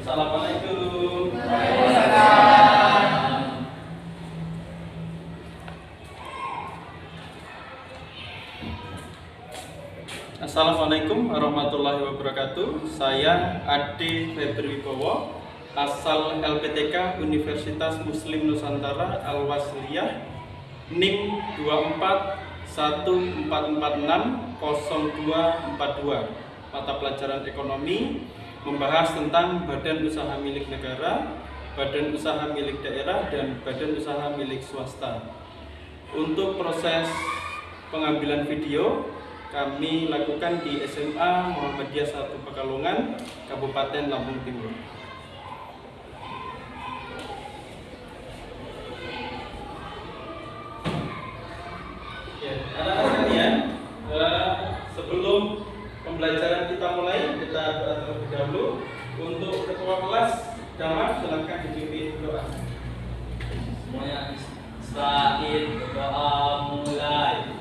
Assalamualaikum. Assalamualaikum warahmatullahi wabarakatuh. Saya Ade Febri Wibowo, asal LPTK Universitas Muslim Nusantara Al-Wasliyah, NIM 2414460242. Mata pelajaran ekonomi membahas tentang badan usaha milik negara, badan usaha milik daerah, dan badan usaha milik swasta. Untuk proses pengambilan video kami lakukan di SMA Muhammadiyah 1 Pekalongan, Kabupaten Lampung Timur. Ya, anak-anak sekalian, sebelum pembelajaran kita mulai, kita doa terlebih dahulu. Untuk ketua kelas, Damar, silakan dipimpin doa. Semuanya Israel berdoa mulai.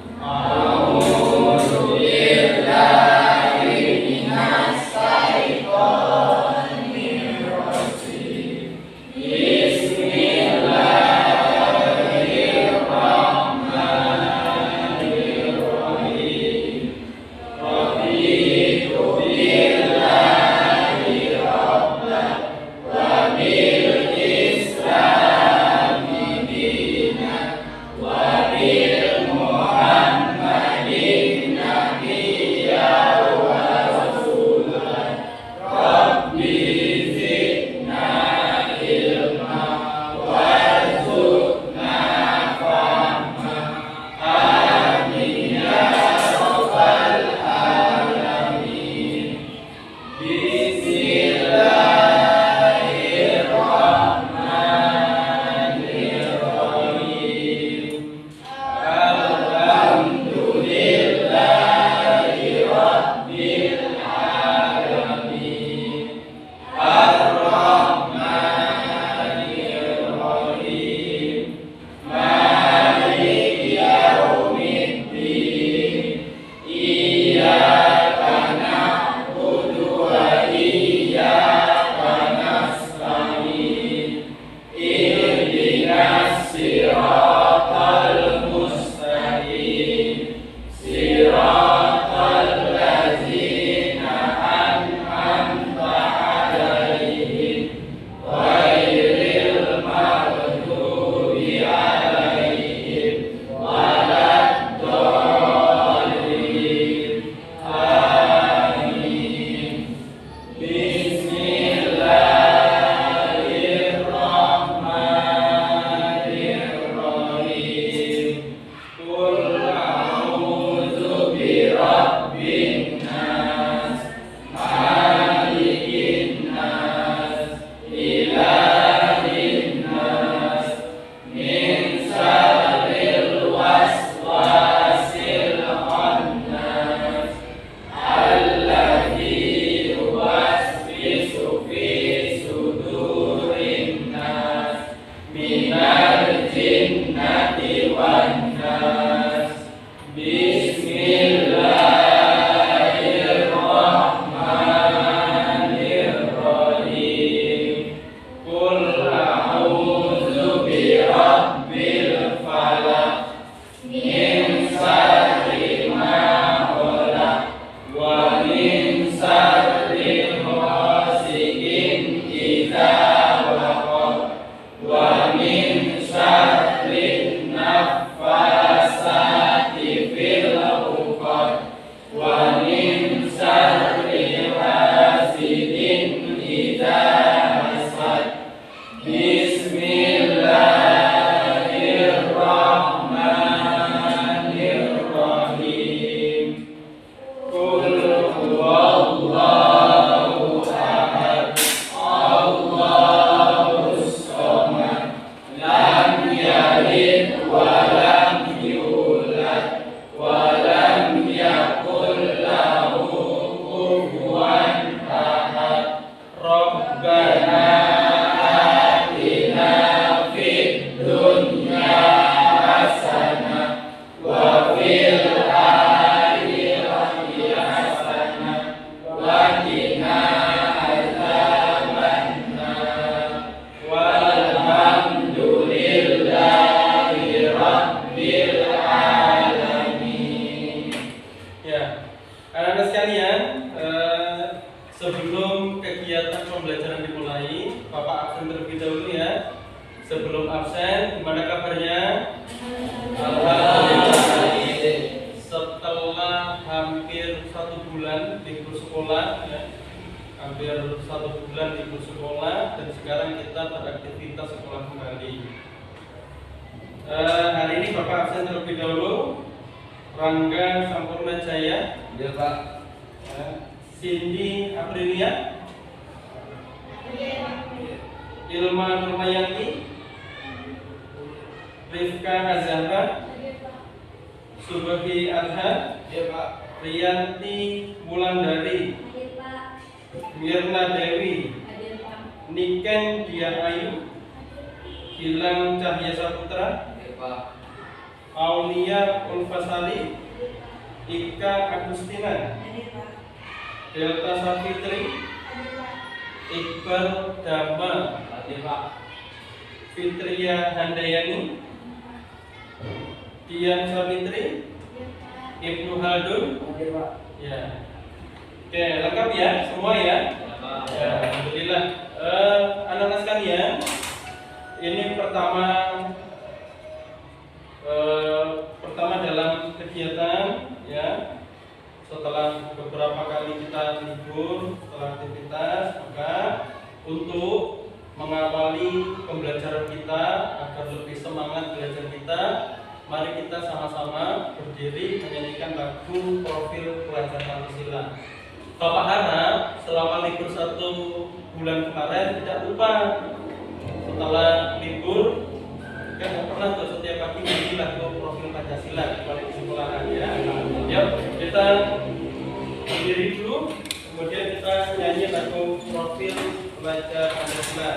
Sebelum kegiatan pembelajaran dimulai, Bapak absen terlebih dahulu ya. Sebelum absen, gimana kabarnya? Alhamdulillah. Setelah hampir 1 bulan libur sekolah, ya, hampir 1 bulan libur sekolah, dan sekarang kita beraktivitas sekolah kembali. Hari ini Bapak absen terlebih dahulu. Rangga Sampurna Jaya. Ya Pak. Cindy Aprilia. Ilma Nurmayanti. Rifka Azahra. Subhi Adha. Ya Pak. Riyanti Wulandari. Mirna Dewi. Niken Dian Ayu. Gilang Cahya Saputra. Ya Pak. Aulia Ulfasali. Ika Agustina. Delta Safitri. Iqbal Dama. Ya Pak. Fitria Handayani. Dian Savitri. Ibnu Haldun. Ya Pak. Ya. Oke, lengkap ya semua ya. Ya Pak. Ya, alhamdulillah. Anak-anak sekalian, ini pertama dalam kegiatan ya. Setelah beberapa kali kita libur, setelah aktivitas, maka untuk mengawali pembelajaran kita agar lebih semangat belajar kita, mari kita sama-sama berdiri menyanyikan lagu Profil Pelajar Pancasila. Bapak harap selama libur 1 bulan kemarin tidak lupa setelah libur kan pernah tuh setiap pagi nyanyi lagu Profil Pancasila di sekolahan ya. Yuk kita berdiri dulu, kemudian kita nyanyi lagu Profil Pelajar Pancasila.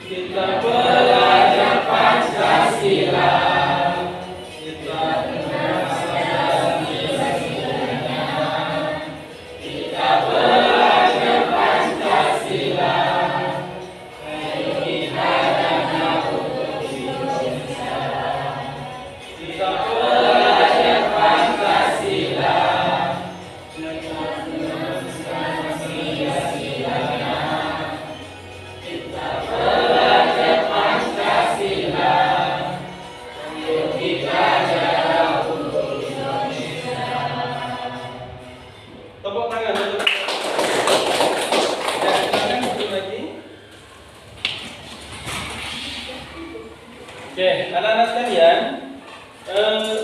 Kita belajar Pancasila. Kita belajar Pancasila. Kita belajar Pancasila. Kita datang untuk Indonesia. Kita belajar Pancasila. Kita belajar Oke, anak-anak sekalian,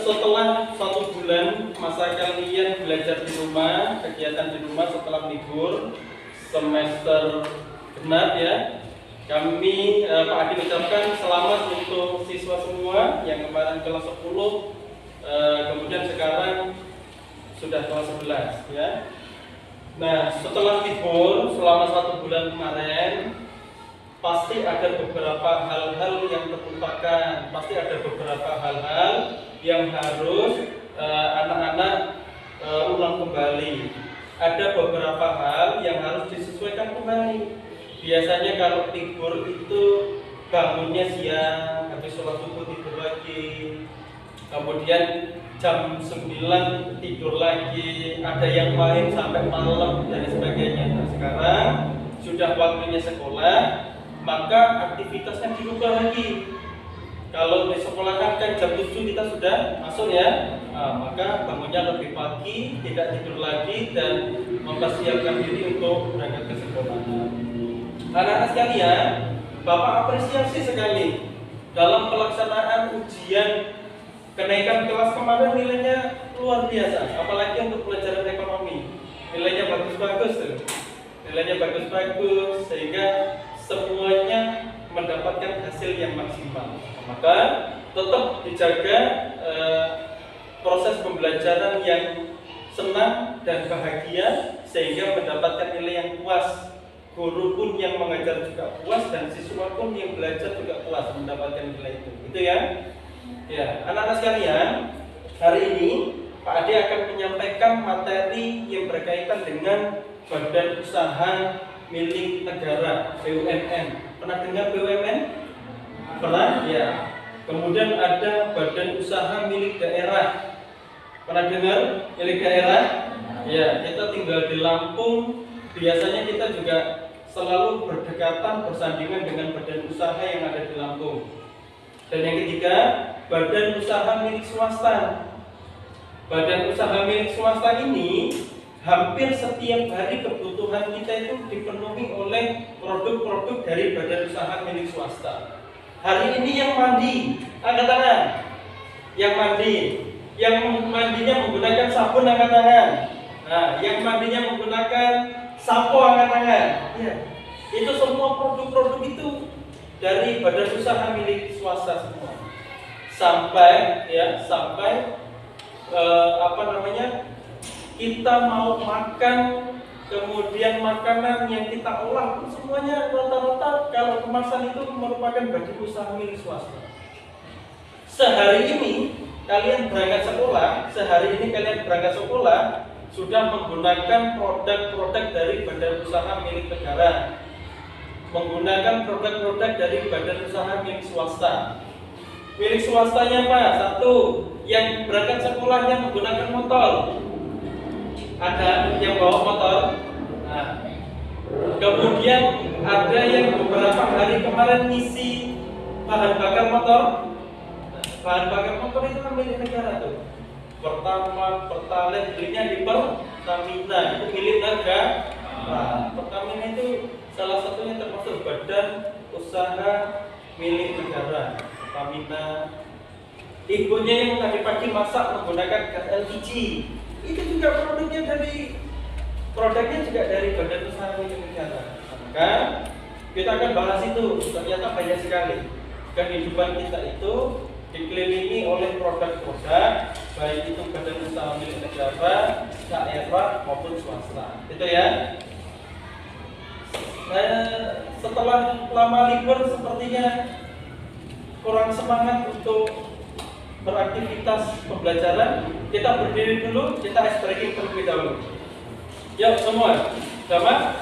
setelah 1 bulan masa kalian belajar di rumah, kegiatan di rumah setelah libur semester genap ya, kami Pak Adi ucapkan selamat untuk siswa semua yang kemarin kelas 10, kemudian sekarang sudah kelas 11 ya. Nah, setelah libur selama 1 bulan kemarin, pasti ada beberapa hal-hal yang terlupakan, pasti ada beberapa hal-hal yang harus anak-anak ulang kembali. Ada beberapa hal yang harus disesuaikan kembali. Biasanya kalau libur itu bangunnya siang, habis sholat subuh tidur lagi, kemudian jam 9 tidur lagi, ada yang main sampai malam dan sebagainya. Nah, sekarang sudah waktunya sekolah, maka aktivitasnya dirubah lagi. Kalau di sekolah kan jam 7 kita sudah masuk ya, maka bangunnya lebih pagi, tidak tidur lagi dan mempersiapkan diri untuk berangkat ke sekolah. Anak-anak sekalian, Bapak apresiasi sekali dalam pelaksanaan ujian kenaikan kelas kemarin, nilainya luar biasa, apalagi untuk pelajaran ekonomi. Nilainya bagus-bagus tuh. Nilainya bagus-bagus sehingga semuanya mendapatkan hasil yang maksimal. Maka tetap dijaga proses pembelajaran yang senang dan bahagia sehingga mendapatkan nilai yang puas. Guru pun yang mengajar juga puas dan siswa pun yang belajar juga puas mendapatkan nilai itu. Itu ya. Ya, anak-anak sekalian, hari ini Pak Ade akan menyampaikan materi yang berkaitan dengan badan usaha milik negara, BUMN. Pernah dengar BUMN? Pernah? Ya. Kemudian ada badan usaha milik daerah. Pernah dengar milik daerah? Ya, kita tinggal di Lampung. Biasanya kita juga selalu berdekatan bersandingan dengan badan usaha yang ada di Lampung. Dan yang ketiga, badan usaha milik swasta. Badan usaha milik swasta ini hampir setiap hari kebutuhan kita itu dipenuhi oleh produk-produk dari badan usaha milik swasta. Hari ini yang mandi, angkat tangan. Yang mandi, yang mandinya menggunakan sabun, angkat tangan. Nah, yang mandinya menggunakan sampo, angkat tangan. Ya. Itu semua produk-produk itu dari badan usaha milik swasta semua. Sampai kita mau makan, kemudian makanan yang kita olah itu semuanya rata-rata kalau kemasan itu merupakan badan usaha milik swasta. Sehari ini kalian berangkat sekolah sudah menggunakan produk-produk dari badan usaha milik negara, menggunakan produk-produk dari badan usaha milik swasta. Milik swastanya apa? Satu, yang berangkat sekolahnya menggunakan motor. Ada yang bawa motor. Nah, kemudian ada yang beberapa hari kemarin ngisi bahan bakar motor. Bahan bakar motor itu kan milik negara tuh. Pertama, Pertalite belinya di Pertamina, itu milik negara. Nah, Pertamina itu salah satunya termasuk badan usaha milik negara. Pertamina. Ibunya yang tadi pagi masak menggunakan gas LPG, itu juga produknya juga dari badan usaha milik negara. Maka kita akan bahas itu. Ternyata banyak sekali kehidupan kita itu dikelilingi oleh produk-produk, baik itu badan usaha milik negara, daerah maupun swasta. Itu ya. Nah, setelah lama libur sepertinya kurang semangat untuk beraktivitas pembelajaran. Kita berdiri dulu, kita ice breaking terlebih dahulu. Yuk semua, sama?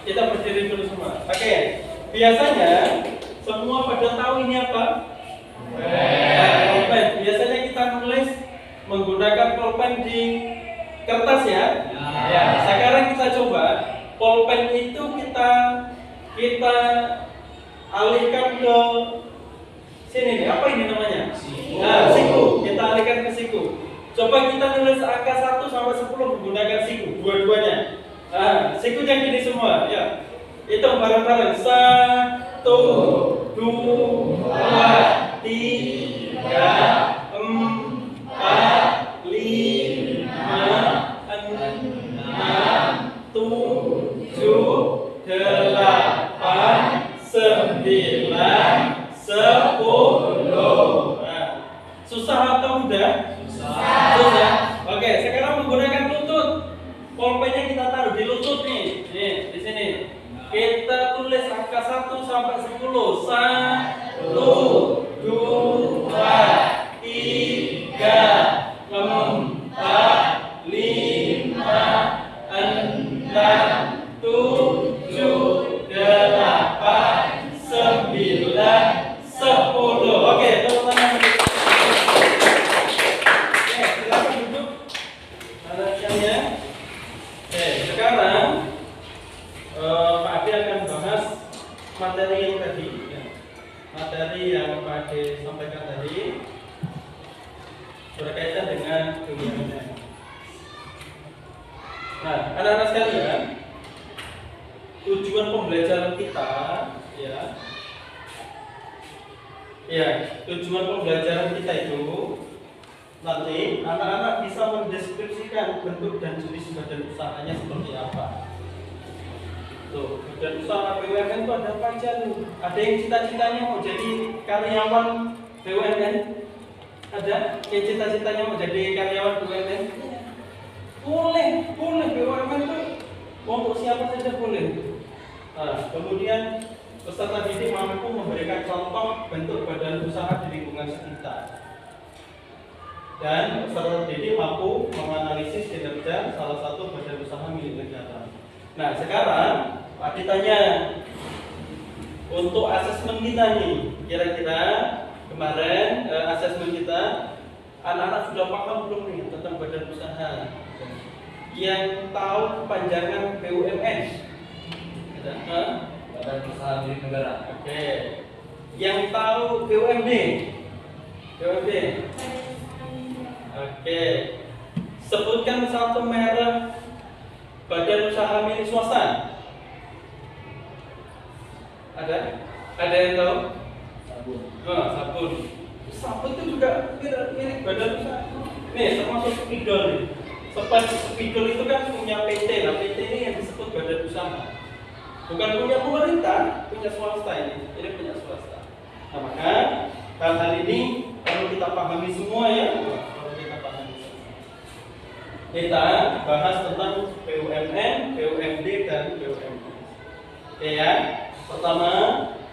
Kita berdiri dulu semua. Oke, biasanya semua pada tahu ini apa? Pulpen. Biasanya kita nulis menggunakan pulpen di kertas ya. Ya. Sekarang kita coba pulpen itu kita alihkan ke sini nih. Apa ini namanya? Nah, siku. Kita alihkan ke siku. Coba kita nulis angka 1 sampai 10 menggunakan siku, dua-duanya. Nah, sikunya gini semua, ya. Hitung bareng-bareng. 1, dua, tiga, empat, lima, enam, tujuh, delapan, sembilan, sepuluh. Nah, susah atau mudah? Susah. Oke, sekarang menggunakan lutut. Pulpennya kita taruh di lutut nih. Nih, di sini. Kita tulis angka 1 sampai 10. 1, 2, 3, 4, 5, 6, 7, 8, 9, 10. Oke, tepuk tangan. Oke, silakan duduk. Perhatiannya. Oke, sekarang Pak Ade akan bahas materi yang tadi, ya. Materi yang Pak Ade sampaikan tadi berkaitan dengan BUMN. Nah, anak-anak sekalian, tujuan pembelajaran kita, tujuan pembelajaran kita itu nanti anak-anak bisa mendeskripsikan bentuk dan jenis badan usahanya seperti apa. Tuh, badan usaha BUMN itu ada apa aja tuh? Ada yang cita-citanya mau jadi karyawan BUMN? Ada yang cita-citanya mau jadi karyawan BUMN? Boleh BUMN itu untuk siapa saja boleh. Nah, kemudian peserta didik mampu memberikan contoh bentuk badan usaha di lingkungan sekitar. Dan peserta didik mampu menganalisis kinerja salah satu badan usaha milik negara. Nah, sekarang Pak ditanya untuk asesmen kita nih, kira-kira kemarin asesmen kita anak-anak sudah paham belum nih tentang badan usaha? Yang tahu kepanjangan BUMN? Ada? Badan usaha milik negara. Oke. Yang tahu BUMD? BUMD? Oke. Sebutkan satu merek badan usaha milik swasta. Ada? Ada yang tahu? Sabun. Sabun. Sabun itu juga milik badan usaha. Nih, termasuk spidol nih. Spidol itu kan punya PT. Nah, PT ini yang disebut badan usaha. Bukan punya pemerintah, punya swasta ini. Ini punya swasta. Nah, maka hal-hal ini perlu kita pahami semua ya. Kita bahas tentang BUMN, BUMD dan BUMN. Oke ya. Pertama,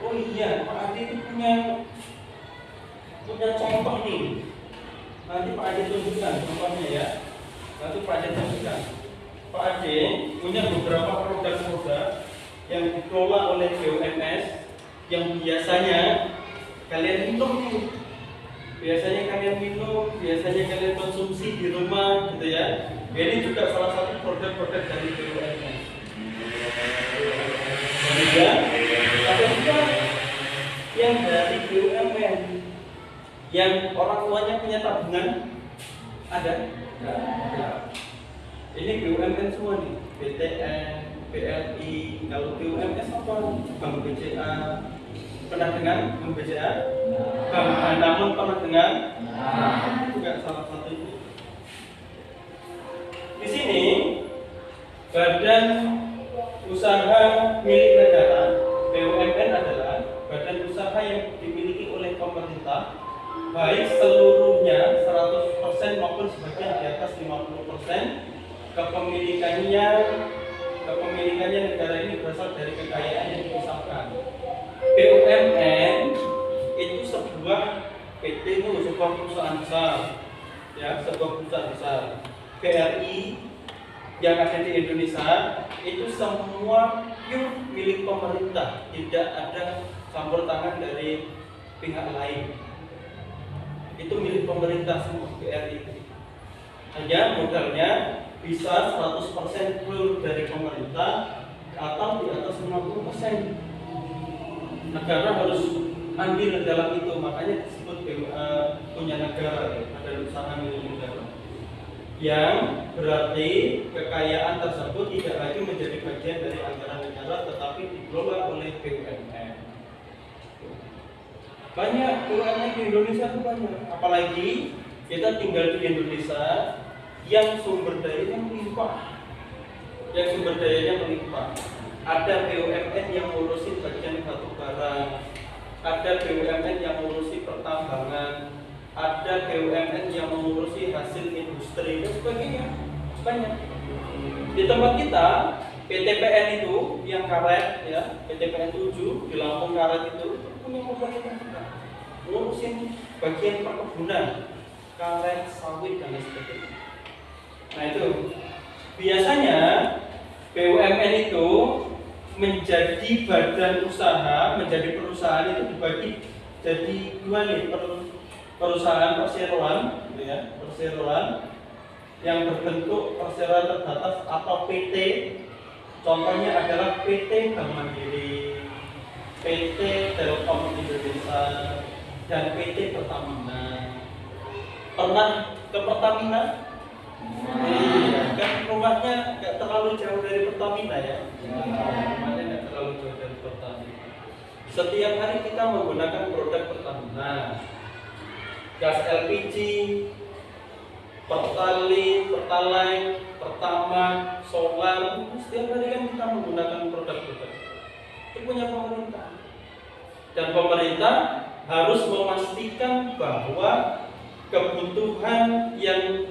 oh iya, Pak Ade itu punya contoh nih. Nanti Pak Ade tunjukkan contohnya ya. Nanti Pak Ade tunjukkan. Pak Ade punya beberapa produk-produk yang dikelola oleh BUMS yang biasanya kalian minum nih. Biasanya kalian minum, biasanya kalian konsumsi di rumah gitu ya. Ini juga salah satu produk-produk dari BUMN. Kemudian ada juga yang dari BUMN yang orang tuanya punya tabungan, ada? Ini BUMN semua nih, BTN, BRI. Kalau BUMS apa? Bank BCA. Pernah dengar Bank BCA? Bank Namun pernah dengar? Juga salah satu itu. Di sini badan usaha milik negara BUMN adalah badan usaha yang dimiliki oleh pemerintah, baik seluruhnya 100% maupun sebagian di atas 50%. Kepemilikannya negara ini berasal dari kekayaan yang dipisahkan. BUMN itu sebuah PT, itu sebuah perusahaan besar, ya, sebuah perusahaan besar. BRI yang ada di Indonesia itu semua pure milik pemerintah, tidak ada campur tangan dari pihak lain. Itu milik pemerintah semua BRI. Hanya modalnya bisa 100% pure dari pemerintah atau di atas 50%. Negara harus andil dalam itu, makanya disebut punya negara, ada usaha milik negara. Yang berarti kekayaan tersebut tidak lagi menjadi bagian dari anggaran negara, tetapi dikelola oleh BUMN. Banyak BUMN di Indonesia itu banyak. Apalagi kita tinggal di Indonesia yang sumber dayanya melimpah. Yang sumber dayanya melimpah. Ada BUMN yang ngurusin bagian batu bara, ada BUMN yang ngurusi pertambangan, ada BUMN yang mengurusi hasil industri dan sebagainya. Banyak. Di tempat kita PTPN itu yang karet ya, PTPN 7 di Lampung Karet itu punya pembangunan juga. Ngurusin bagian perkebunan, karet, sawit dan lain sebagainya. Nah itu biasanya BUMN itu menjadi badan usaha, menjadi perusahaan itu dibagi jadi dua nih, perusahaan perseroan, gitu ya, perseroan yang berbentuk perseroan terbatas atau PT. Contohnya adalah PT Bank Mandiri, PT Telkom Indonesia, dan PT Pertamina. Pernah ke Pertamina? Iya, kan rumahnya nggak terlalu jauh dari Pertamina ya. Rumahnya nggak terlalu jauh dari Pertamina. Setiap hari kita menggunakan produk Pertamina, gas LPG, Pertalite, Pertamax, solar. Setiap hari kan kita menggunakan produk-produk. Itu punya pemerintah. Dan pemerintah harus memastikan bahwa kebutuhan yang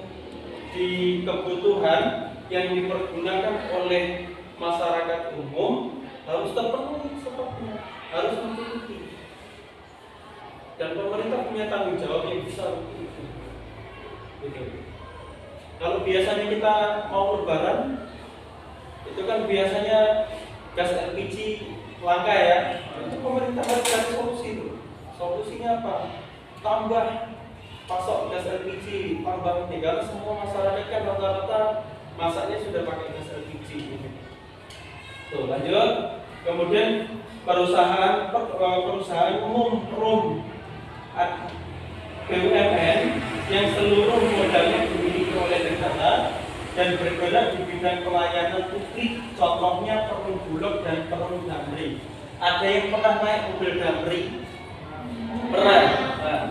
dipergunakan oleh masyarakat umum harus terpenuhi stoknya, harus mencukupi. Dan pemerintah punya tanggung jawab yang besar untuk itu. Gitu. Kalau biasanya kita mau lebaran, itu kan biasanya gas LPG langka ya. Itu pemerintah harus cari solusi itu. Solusinya apa? Tambah pasok gas LPG, tambah ini. Karena semua masyarakat kan rata-rata masaknya sudah pakai gas LPG. Tuh lanjut. Kemudian perusahaan umum BUMN yang seluruh modalnya dimiliki oleh negara dan bergerak di bidang pelayanan publik, contohnya Perum Bulog dan Perum Damri. Ada yang pernah naik mobil Damri? Pernah. Nah,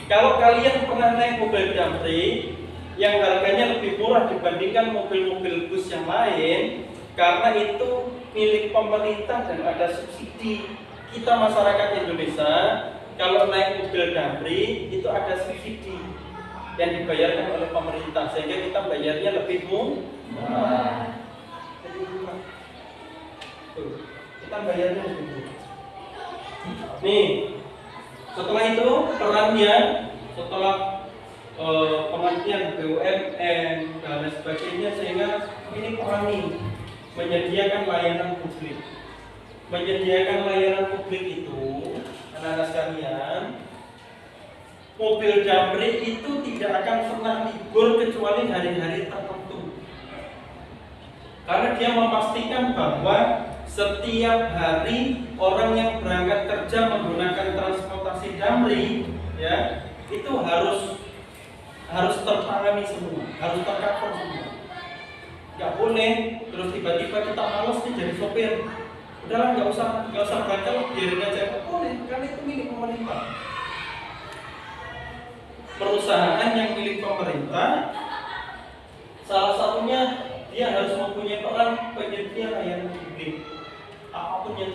kalau kalian pernah naik mobil Damri yang harganya lebih murah dibandingkan mobil-mobil bus yang lain, karena itu milik pemerintah dan ada subsidi. Kita masyarakat Indonesia kalau naik mobil Damri itu ada subsidi yang dibayarkan oleh pemerintah, sehingga kita bayarnya lebih murah. Kita bayarnya lebih murah. Nih, setelah itu perannya, setelah pengertian BUMN dan sebagainya, sehingga ini perannya menyediakan layanan publik. Menyediakan layanan publik itu, anak-anak sekalian, mobil Damri itu tidak akan pernah libur kecuali hari-hari tertentu. Karena dia memastikan bahwa setiap hari orang yang berangkat kerja menggunakan transportasi Damri, ya, itu harus tertangani semua, harus tercover semua. Nggak boleh terus tiba-tiba kita malas nih jadi sopir. Udahlah, nggak usah baca, biarin aja. Nggak boleh, karena itu milik pemerintah. Perusahaan yang milik pemerintah, salah satunya dia harus mempunyai peran penyedia layanan publik. Apapun yang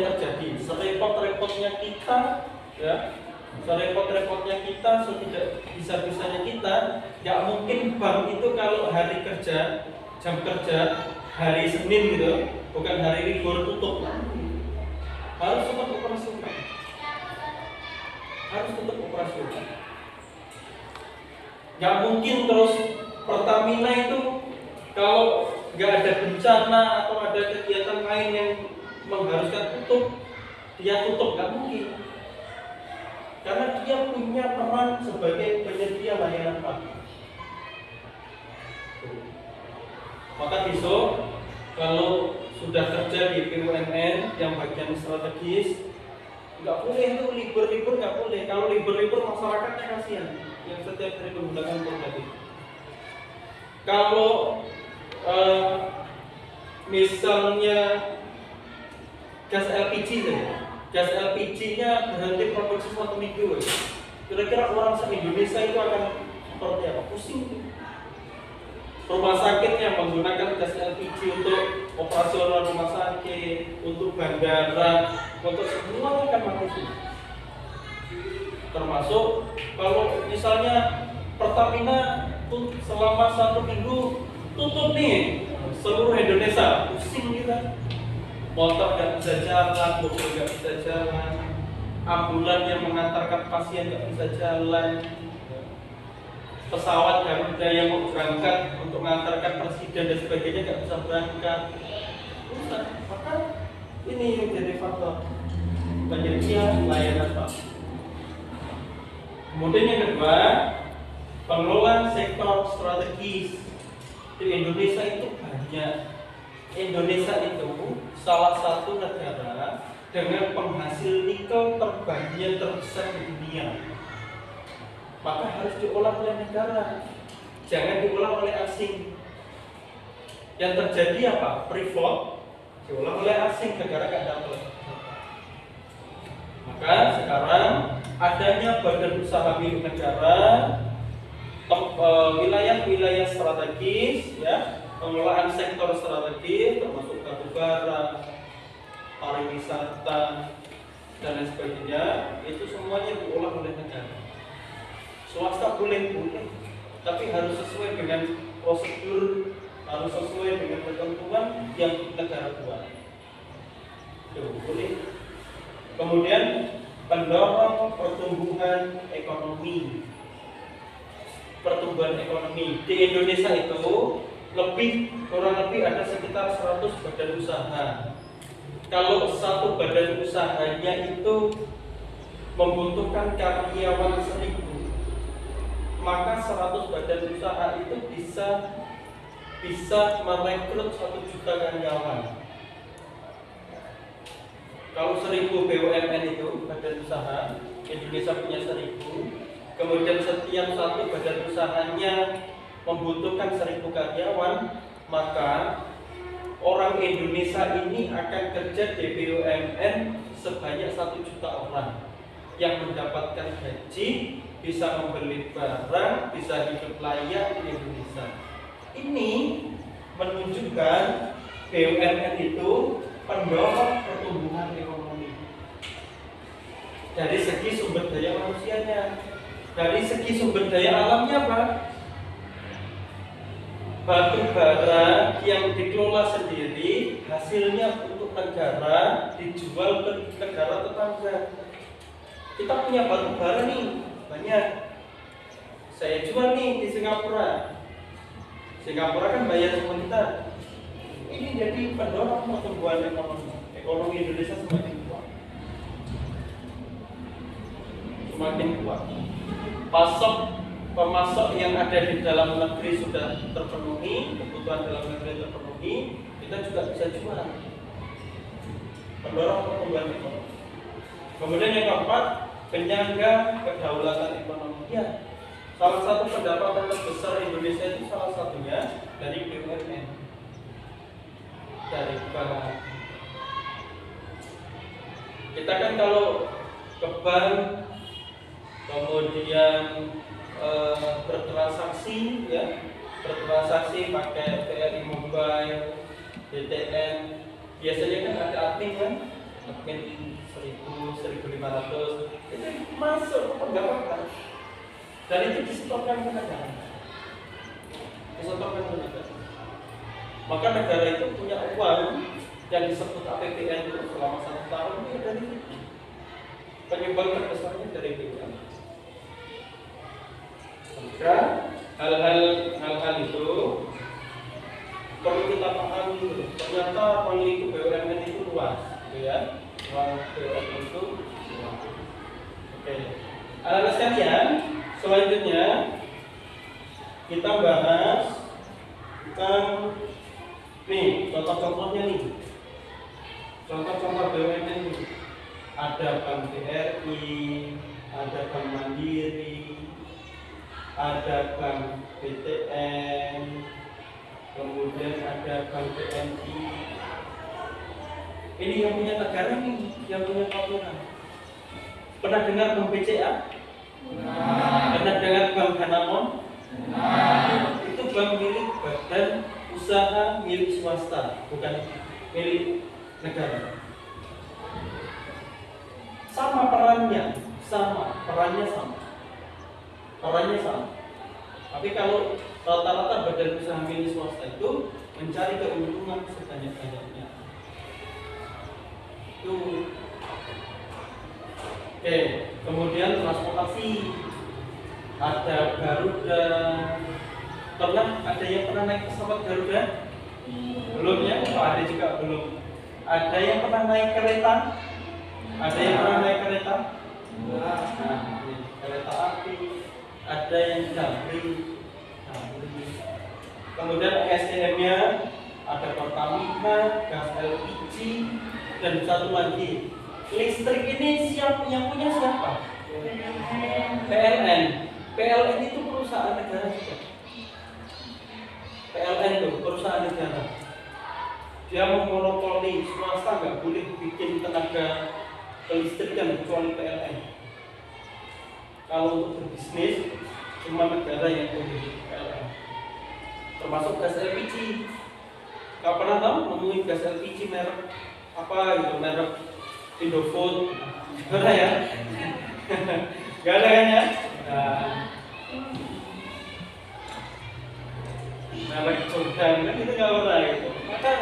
terjadi, serepot-repotnya kita, ya, serepot-repotnya kita, setidak bisa-bisanya kita, nggak mungkin bank itu kalau hari kerja, jam kerja hari Senin gitu, bukan hari libur tutup, harus tetap operasional. Nggak mungkin terus Pertamina itu kalau nggak ada bencana atau ada kegiatan lain yang mengharuskan tutup, dia tutup, nggak mungkin. Karena dia punya peran sebagai penyedia layanan publik. Maka besok kalau sudah kerja di BUMN yang bagian strategis, nggak boleh itu libur-libur, nggak boleh. Kalau libur-libur masyarakatnya kasihan yang setiap hari menggunakan produk itu. Kalau misalnya gas LPG gas LPG-nya berhenti produksi 1 minggu. Kira-kira orang se-Indonesia itu akan seperti apa? Pusing. Rumah sakit yang menggunakan gas LPG untuk operasional rumah sakit, untuk bandara, untuk semua akan mati. Termasuk kalau misalnya Pertamina selama 1 minggu tutup nih seluruh Indonesia, pusing kita. Motor nggak bisa jalan, mobil nggak bisa jalan, ambulan yang mengantarkan pasien nggak bisa jalan, pesawat Garuda yang mau berangkat untuk mengantarkan presiden dan sebagainya nggak bisa berangkat. Maka ini yang menjadi faktor penyedia layanan Pak. Kemudian yang kedua, pengelolaan sektor strategis di Indonesia itu banyak. Indonesia itu salah satu negara dengan penghasil nikel terbanyak terbesar di dunia. Maka harus diolah oleh negara, jangan diolah oleh asing. Yang terjadi apa? Freeport diolah oleh asing, negara gak dapat. Maka sekarang adanya badan usaha milik negara, wilayah-wilayah strategis, ya, pengelolaan sektor strategis termasuk batubara, pariwisata dan lain sebagainya, itu semuanya diolah oleh negara. Swasta boleh, tapi harus sesuai dengan prosedur, harus sesuai dengan ketentuan yang negara buat. Boleh. Kemudian pendorong pertumbuhan ekonomi. Pertumbuhan ekonomi di Indonesia itu kurang lebih ada sekitar 100 badan usaha. Kalau satu badan usahanya itu membutuhkan karyawan 1.000, maka 100 badan usaha itu bisa merekrut 1 juta karyawan. Kalau 1.000 BUMN itu badan usaha, Indonesia punya 1.000, kemudian setiap satu badan usahanya membutuhkan 1.000 karyawan, maka orang Indonesia ini akan kerja di BUMN sebanyak 1 juta orang yang mendapatkan gaji, bisa membeli barang, bisa hidup layak di Indonesia. Ini menunjukkan BUMN itu pendorong pertumbuhan ekonomi. Dari segi sumber daya manusianya, dari segi sumber daya alamnya, Pak. Batu bara yang dikelola sendiri, hasilnya untuk negara dijual ke negara tetangga. Kita punya batu bara nih, banyak. Saya jual nih di Singapura. Singapura kan bayar sama kita. Ini jadi pendorong pertumbuhan ekonomi. Ekonomi Indonesia semakin kuat. Semakin kuat. Pemasok yang ada di dalam negeri sudah terpenuhi, kebutuhan dalam negeri terpenuhi, kita juga bisa jual. Pendorong pertumbuhan ekonomi. Kemudian yang keempat, penyangga kedaulatan ekonomi. Ya, salah satu pendapatan terbesar Indonesia itu salah satunya dari BUMN, dari bank. Kita kan kalau ke bank, kemudian bertransaksi, ya, bertransaksi pakai BRI Mobile, BTN, biasanya kan ada admin kan, admin 1.000, 1.500, itu masuk ke pendapatan, dan itu disetorkan ke negara, Maka negara itu punya uang yang disebut APBN itu selama 1 tahun itu dari itu. Penyumbang terbesarnya dari BUMN. Maka hal-hal itu perlu kita pahami dulu. Ternyata ruang lingkup BUMN itu luas, gitu ya. Ruang BUMN itu luas. Oke. Anak-anak sekalian, selanjutnya kita bahas tentang nih contoh-contohnya nih. Contoh-contoh BUMN ini. Ada Bank BRI, ada Bank Mandiri, ada Bank BTN, kemudian ada Bank BNI. Ini yang punya negara, ini yang punya Tapera. Pernah dengar Bank BCA? Pernah dengar Bank Danamon? Itu bank milik badan usaha milik swasta, bukan milik negara. Sama perannya sama. Tapi kalau rata-rata badan usaha milik swasta itu mencari keuntungan sebanyak-banyaknya. Itu. Oke, kemudian transportasi. Ada Garuda. Ada yang pernah naik pesawat Garuda? Belum ya? Oh, ada juga belum. Ada yang pernah naik kereta? Ada yang pernah naik kereta? Nah, kereta api. Ada yang jambring. Kemudian SDM-nya ada Pertamina, gas LPG, dan satu lagi. Listrik ini yang punya siapa? PLN. PLN itu perusahaan negara juga. PLN itu perusahaan negara. Dia memonopoli, swasta nggak boleh bikin tenaga kelistrikan kecuali PLN. Kalau untuk berbisnis cuma negara yang boleh PLN. Termasuk gas LPG. Nggak pernah tahu nemuin gas LPG merek apa gitu, merek Indofood. Nggak ada ya? Nggak ada kan ya? Merek Jordan kan itu nggak pernah gitu. Maka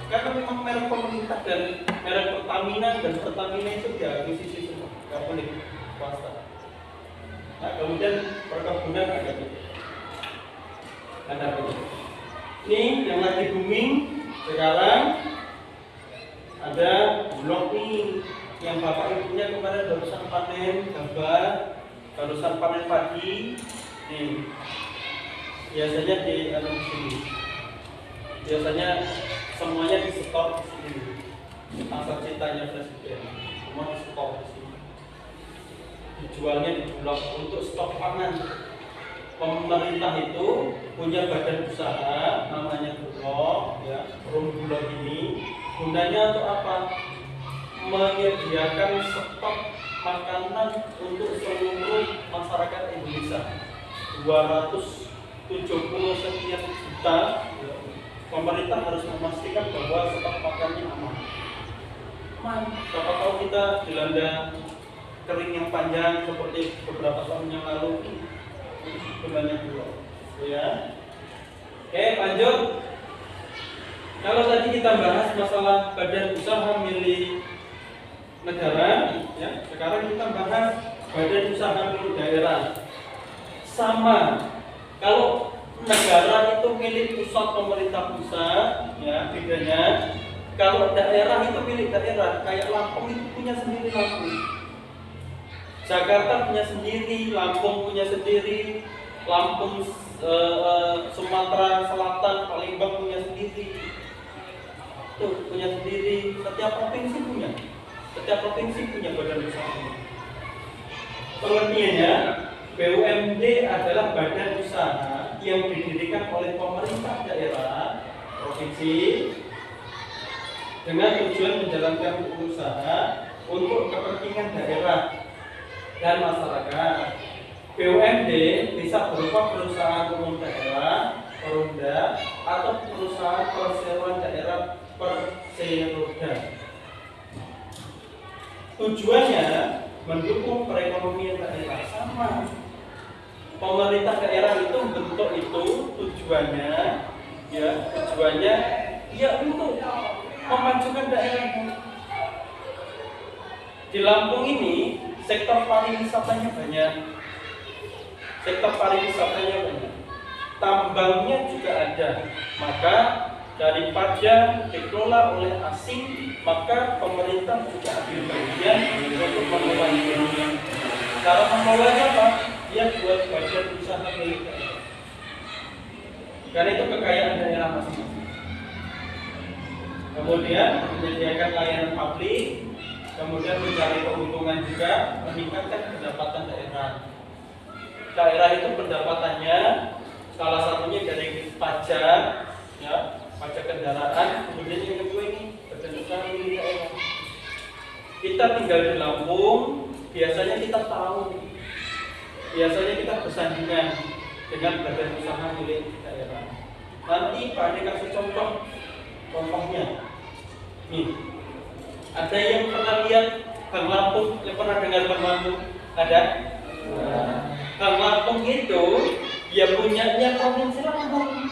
karena memang merek pemerintah dan merek Pertamina itu diakuisisi semua, nggak boleh swasta. Nah, kemudian perkebunan ada tuh. Ini yang lagi booming sekarang ada Bulog nih, yang bapak ibunya kemarin barusan panen gabah, barusan panen padi. Nih, biasanya di sini. Biasanya semuanya di stok di sini. Asal citanya presiden, semua di stok di sini. Dijualnya di Bulog untuk stok pangan. Pemerintah itu punya badan usaha namanya Bulog, ya. Bulog ini gunanya untuk apa? Menyediakan stok makanan untuk seluruh masyarakat Indonesia. 270 sekian juta. Pemerintah harus memastikan bahwa stok makannya aman. Siapa tahu kita dilanda kering yang panjang seperti beberapa tahun yang lalu. Gunanya Bulog, ya. Oke, lanjut. Kalau tadi kita bahas masalah badan usaha milik negara, ya. Sekarang kita bahas badan usaha milik daerah. Sama. Kalau negara itu milik pusat, pemerintah pusat, ya, bedanya. Kalau daerah itu milik daerah, kayak Lampung itu punya sendiri Lampung. Jakarta punya sendiri, Lampung punya sendiri, Lampung, Sumatera Selatan, Palembang punya sendiri. Tuh, punya sendiri. Setiap provinsi punya badan usaha. Pengertiannya, BUMD adalah badan usaha yang didirikan oleh pemerintah daerah, provinsi, dengan tujuan menjalankan usaha untuk kepentingan daerah dan masyarakat. BUMD bisa berupa perusahaan umum daerah, perumda, atau perusahaan perseroan daerah perseroda. Tujuannya mendukung perekonomian daerah. Sama. Pemerintah daerah itu bentuk itu tujuannya untuk memajukan daerahnya. Di Lampung ini sektor pariwisatanya banyak. Tambangnya juga ada. Maka daripada dikelola oleh asing, maka pemerintah juga ambil bagian untuk mengelolanya. Cara mengelolanya apa? Dia buat badan usaha milik daerah. Karena itu kekayaan daerah masing-masing. Kemudian menyediakan layanan publik. Kemudian mencari keuntungan juga, meningkatkan pendapatan daerah. Daerah itu pendapatannya salah satunya dari pajak, ya, pajak kendaraan. Kemudian yang kedua ini badan usaha milik daerah. kita tinggal di Lampung, biasanya kita tahu, biasanya kita bersandingan dengan badan usaha milik daerah. Nanti Pak Ade kasih contohnya. Nih, ada yang pernah lihat Bank Lampung, yang pernah dengar Bank Lampung? Ada? Bank Lampung itu ya punyanya Provinsi Lampung.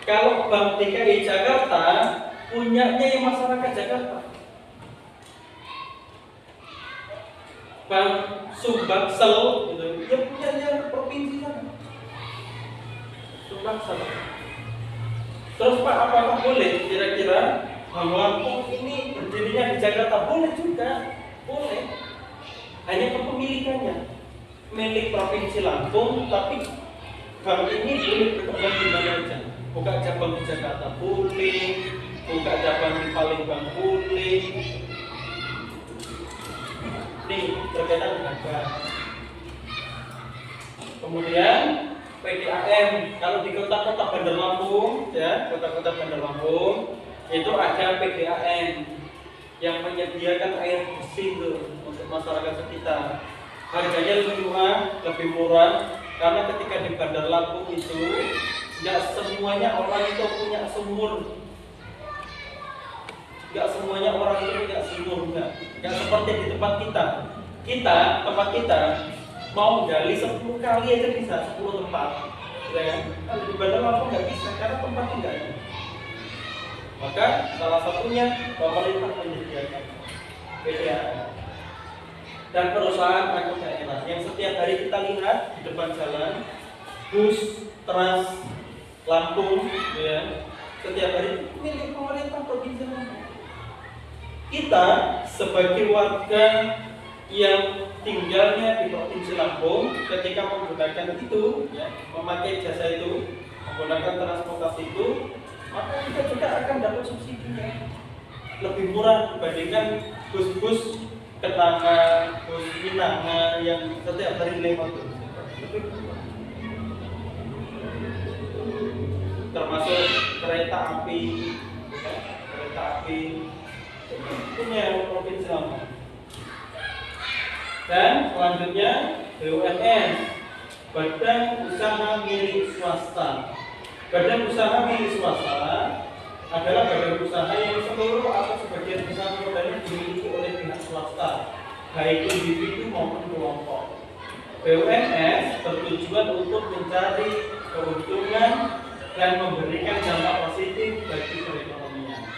Kalau Bank DKI Jakarta punyanya yang masyarakat Jakarta. Bank Sumbaksel gitu, ya punyanya provinsi sana. Sumbaksel. Terus Pak, apakah boleh kira-kira Bank Lampung ini berdirinya di Jakarta? Boleh juga, boleh. Hanya kepemilikannya milik Provinsi Lampung, tapi bank ini boleh berkembang di mana saja. Buka cabang di Jakarta boleh, buka cabang di Palembang boleh. Nih berkaitan dengan bank. Kemudian PDAM, kalau di kota-kota Bandar Lampung, ya kota-kota Bandar Lampung itu ada PDAM yang menyediakan air bersih untuk masyarakat sekitar. Harganya lebih murah karena ketika di Bandar Lampung itu nggak semuanya orang itu punya sumur, nggak semuanya orang itu punya sumur, nggak seperti di tempat tempat kita mau gali 10 kali aja bisa, 10 tempat, ya kan? Kalau di Bandar Lampung nggak bisa karena tempatnya nggak ada. Maka salah satunya pemerintah menyediakan PDAM dan perusahaan angkut daerah yang setiap hari kita lihat di depan jalan bus Trans Lampung, ya, setiap hari milik pemerintah provinsi Lampung. Kita sebagai warga yang tinggalnya di provinsi Lampung, ketika menggunakan itu, ya, memakai jasa itu, menggunakan transportasi itu, maka kita juga akan dapat subsidinya lebih murah dibandingkan bus-bus Kenanga, bus Minanga yang setiap hari lewat itu. Termasuk kereta api punya provinsi Lampung. Dan selanjutnya BUMN, Badan Usaha Milik Swasta. Badan usaha milik swasta adalah badan usaha yang seluruh atau sebagian besar modalnya dimiliki oleh pihak swasta, baik individu maupun kelompok. BUMS bertujuan untuk mencari keuntungan dan memberikan dampak positif bagi perekonomian,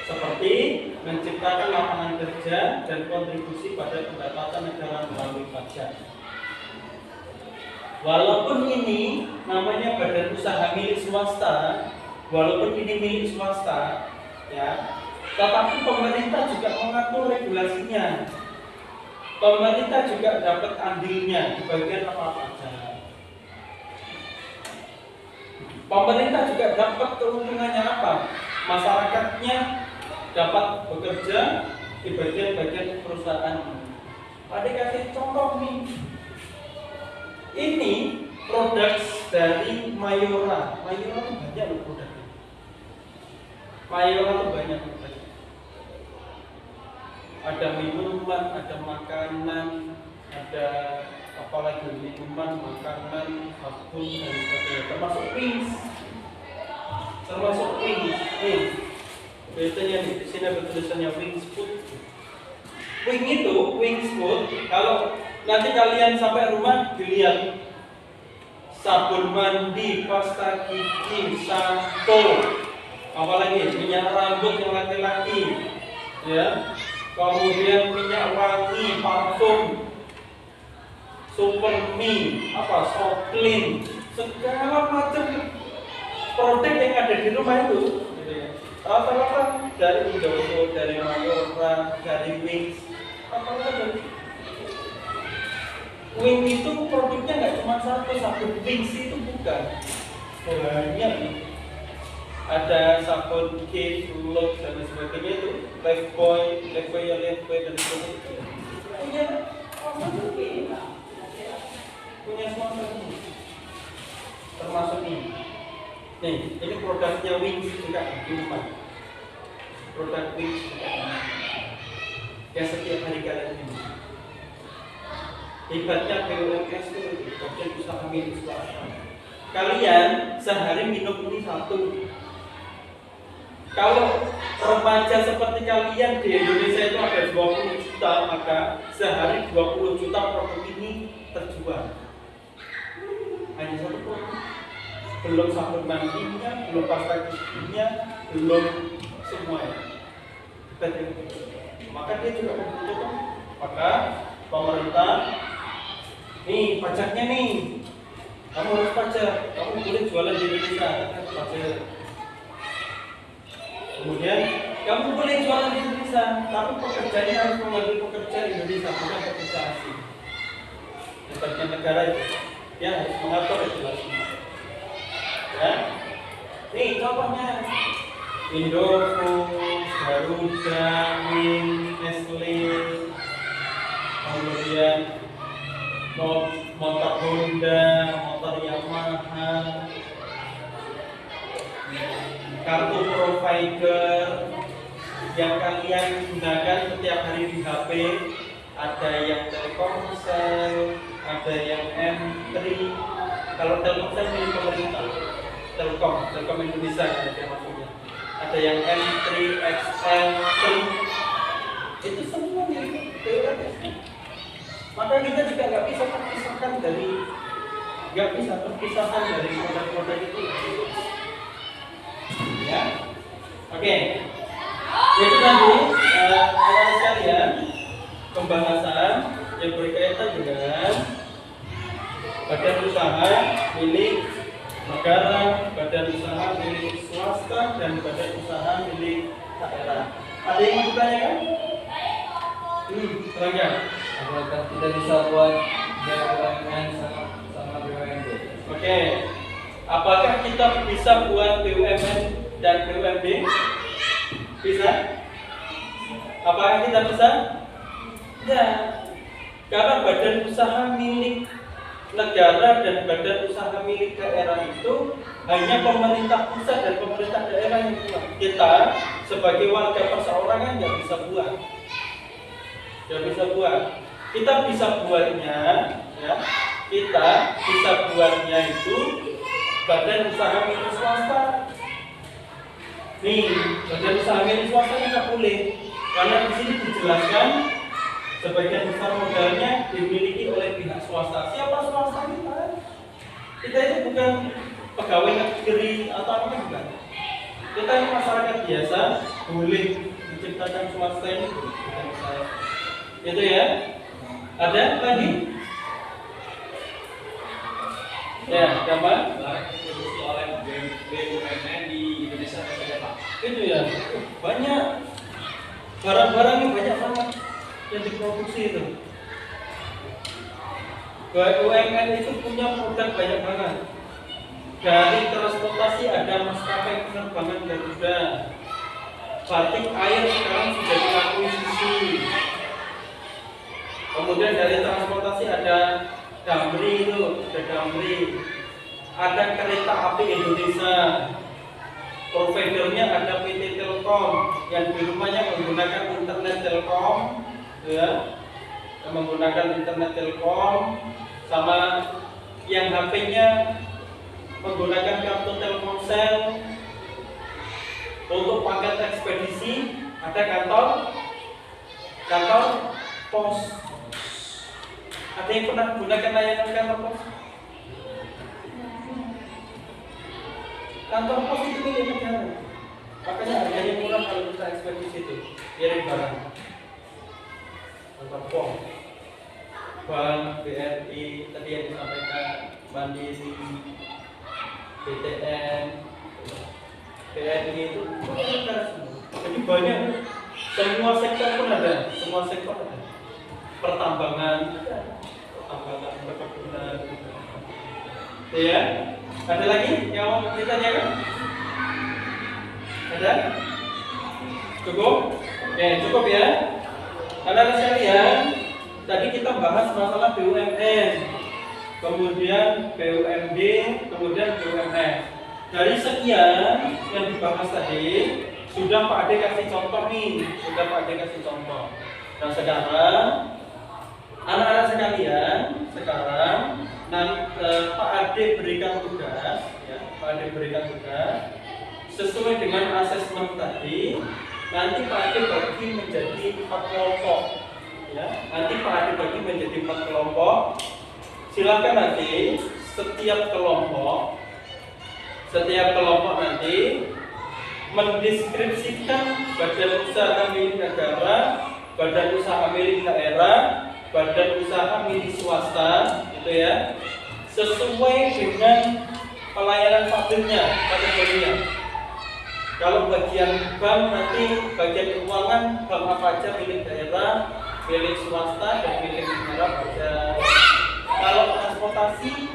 seperti menciptakan lapangan kerja dan kontribusi pada pendapatan negara melalui pajak. Walaupun ini namanya badan usaha milik swasta, walaupun ini milik swasta, ya, tetapi pemerintah juga mengatur regulasinya. Pemerintah juga dapat andilnya di bagian apa saja. Pemerintah juga dapat keuntungannya apa? Masyarakatnya dapat bekerja di bagian-bagian perusahaan. Ada kasih contoh nih. Ini produk dari Mayora. Mayora itu banyak loh produknya. Mayora itu banyak produknya. Ada minuman, ada makanan, ada apa lagi, minuman, makanan, sabun dan sebagainya. Termasuk wings. Nih, biasanya di sini ada tulisannya wings food. Wings food. Kalau nanti kalian sampai rumah dilihat sabun mandi, pasta gigi, sampo, apalagi minyak rambut yang laki-laki, ya. Kemudian minyak wangi, parfum, Supermi, Soklin, segala macam produk yang ada di rumah itu, rata-rata dari Indofood, dari Mayora, dari Wings, apa-apa. Wings itu produknya nggak cuma sabun Wings itu bukan banyak. Ada sabun Cave, Look dan sebagainya itu, Lifebuoy dan sebagainya. Punya semua termasuk ini. Nih, ini produknya Wings juga di rumah. produk mix yang setiap hari kalian minum. Hebatnya BUMS itu badan usaha milik swasta. Kalian sehari minum ini 1. Kalau remaja seperti kalian di Indonesia itu ada 20 juta, maka sehari 20 juta produk ini terjual. Hanya 1 produk. Belum sabun mandinya, belum pasta giginya, belum semuanya. Maka dia juga membutuhkan. Maka pemerintah, nih pajaknya nih, kamu harus pajak, kamu boleh jualan di Indonesia, pajak. Kemudian kamu boleh jualan di Indonesia, tapi pekerjanya harus mengambil pekerja Indonesia, bukan pekerja asing. Hebatnya negara itu, ya harus mengatur regulasi. Ya, nih contohnya Indofood, Garuda, Min, Nestle, kemudian motor Honda, motor Yamaha, kartu provider yang kalian gunakan setiap hari di HP, ada yang Telkomsel, ada yang M3. Kalau Telkomsel milik pemerintah, Telkom Indonesia ada maksudnya. Ada yang M3, XL3, itu semua milik BUMS. Maka kita juga nggak bisa terpisahkan dari produk-produk itu. Ya, oke. Itu tadi anak sekalian pembahasan yang berkaitan dengan badan usaha milik negara, badan usaha milik swasta, dan badan usaha milik daerah. Ada yang mau ditanyakan? Silakan. Apakah kita bisa buat BUMN sama BUMD? Oke. Apakah kita bisa buat BUMN dan BUMD? Bisa? Apakah kita bisa? Ya. Karena badan usaha milik negara dan badan usaha milik daerah itu hanya pemerintah pusat dan pemerintah daerah yang buat. Kita sebagai warga perseorangan nggak bisa buat. Kita bisa buatnya, ya. Kita bisa buatnya itu badan usaha milik swasta. Nih, badan usaha milik swasta nggak boleh, karena di sini dijelaskan sebagian besar modalnya dimiliki oleh pihak swasta. Siapa swasta kita? Kita itu bukan pegawai negeri atau apa, bukan. Kita ini masyarakat biasa, boleh menciptakan swasta ini. Itu ya. Ada lagi? Ya, gambar. Diproduksi oleh BUMN di Indonesia saja, Pak. Itu ya. Banyak barang-barangnya banyak banget yang diproduksi itu. BUMN itu punya produk banyak banget. Dari transportasi ada maskapai penerbangan Garuda. Batik air sekarang sudah diakuisisi. Kemudian dari transportasi ada Damri itu, ada kereta api Indonesia. Providernya ada PT Telkom yang di rumahnya menggunakan internet Telkom, ya, menggunakan internet Telkom, sama yang HP-nya menggunakan kartu Telkomsel. Untuk paket ekspedisi ada kantor pos. Ada yang pernah menggunakan layanan kantor pos? Kantor pos itu milik negara, makanya harganya murah kalau kita ekspedisi itu, kirim barang. Kantor pos, bank, BRI, tadi yang disampaikan, Mandiri, BTN, BRI itu negara semua. Jadi banyak, semua sektor pun ada, pertambangan, perkebunan. Ya, ada lagi yang mau ditanyakan? Ada? Cukup? Oke, cukup ya. Anak-anak sekalian, tadi kita bahas masalah BUMN, kemudian BUMD, kemudian BUMN. Dari sekian yang dibahas tadi, Sudah Pak Ade kasih contoh nih, sudah Pak Ade kasih contoh. Nah sekarang anak-anak sekalian, sekarang Pak Ade berikan tugas, ya, Pak Ade berikan tugas sesuai dengan asesmen tadi. Nanti Pak Ade bagi menjadi 4 kelompok, ya. Nanti Pak Ade bagi menjadi 4 kelompok. Silakan nanti setiap kelompok nanti mendeskripsikan badan usaha milik negara, badan usaha milik daerah, badan usaha milik swasta, gitu ya, sesuai dengan pelayanan publiknya, kategorinya. Kalau bagian bank nanti bagian keuangan, bank apa aja milik daerah, milik swasta, dan milik negara aja. Kalau transportasi,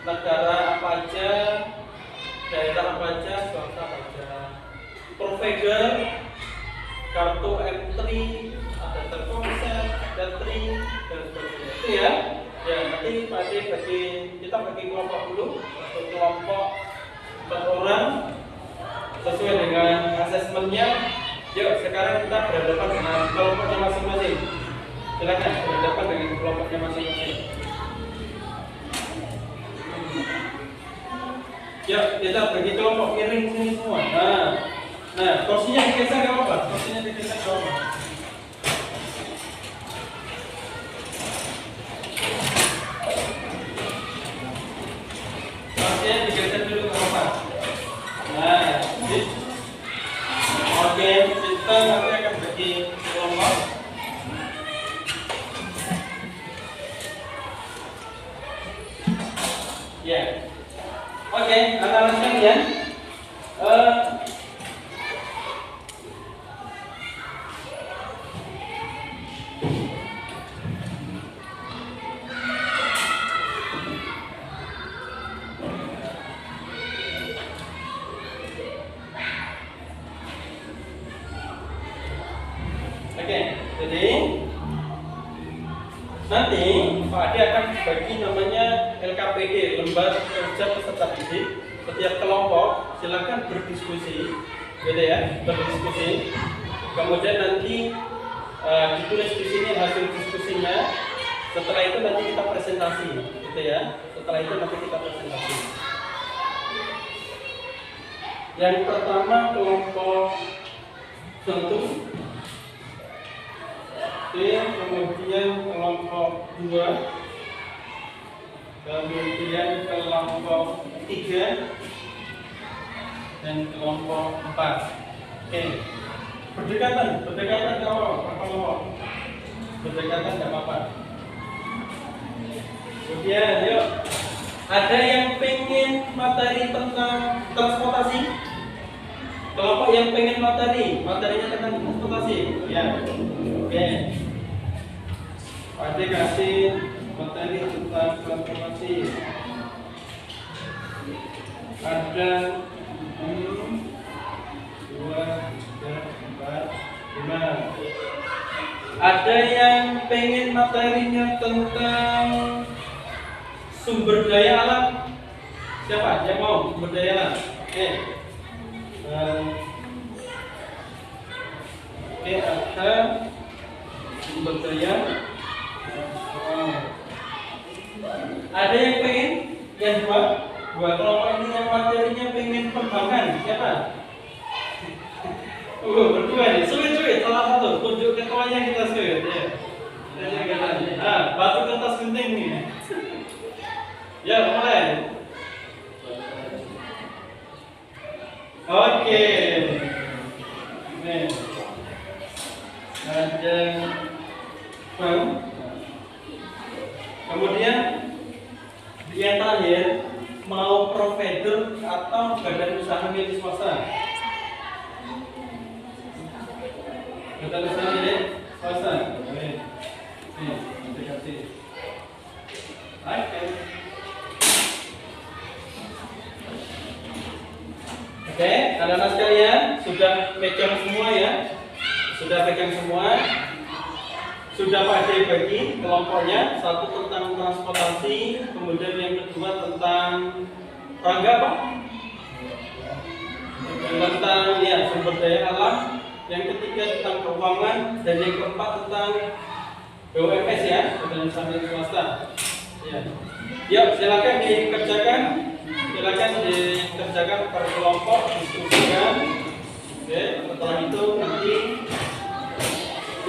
negara apa aja, daerah apa aja, swasta apa aja. Provider, kartu M3, ada Telkomsel, ada Tri, dan sebagainya. Itu ya. Ya, nanti kita bagi kelompok dulu. Satu kelompok 4 orang sesuai dengan asesmennya. Yuk, sekarang kita berhadapan dengan kelompoknya masing-masing. Silakan berhadapan dengan kelompoknya masing-masing. Ya, kita bagi kelompok miring sini semua. Nah, kursinya digeser nggak apa-apa. Kursinya digeser nggak apa-apa. Kursinya digeser dulu nggak apa-apa. Nah, oke, kita nanti akan bagi kelompok. Ya. Oke, anak-anak sekalian, jadi nanti Pak Ade akan bagi namanya LKPD, Lembaga Kerja Peserta Didik. Setiap kelompok silakan berdiskusi, gitu ya, berdiskusi. Kemudian nanti ditulis di sini hasil diskusinya. Setelah itu nanti kita presentasi, gitu ya. Setelah itu nanti kita presentasi. Yang pertama kelompok tentu. Kemudian kelompok 2, kemudian kelompok 3, dan kelompok 4. Oke, berdekatan kelompok, berdekatan nggak apa-apa. Kemudian, yuk, ada yang pengen materi tentang transportasi? Kelompok yang pengen materinya tentang transportasi, ya. Oke, Ade kasih materi tentang transportasi. Ada 1, 2, 3, 4, 5. Ada yang pengen materinya tentang sumber daya alam? Siapa yang mau sumber daya alam? Oke. Oke, ada sumber daya. Ada yang pengen? Yang dua kelompok ini yang materinya pengen perbankan. Siapa? Berdua nih. Sulit. Salah satu. Tunjuk ketuanya kita sulit. Ya. Batu kertas gunting nih. Ya, mulai. Oke. Nih. Ada bank. Kemudian yang terakhir, mau provider atau badan usaha milik swasta? Badan usaha milik swasta. Nih, aplikasi. Oke, anak-anak sekalian sudah pegang semua ya? Sudah pegang semua? Sudah Pak Ade bagi kelompoknya, satu tentang transportasi, kemudian yang kedua tentang rangga apa? tentang ya sumber daya alam, yang ketiga tentang keuangan, dan yang keempat tentang BUMS ya, badan usaha milik swasta. Ya. Yuk silakan dikerjakan, per kelompok, diskusikan. Oke, setelah itu nanti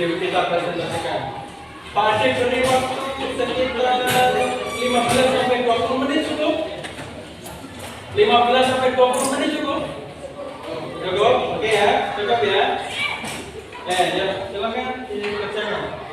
kita presentasikan. Pak Ade beri waktu sekitar 15 sampai 20 menit cukup. 15 sampai 20 menit cukup. Cukup? Oke ya, cukup ya. Ya, silakan dikerjakan.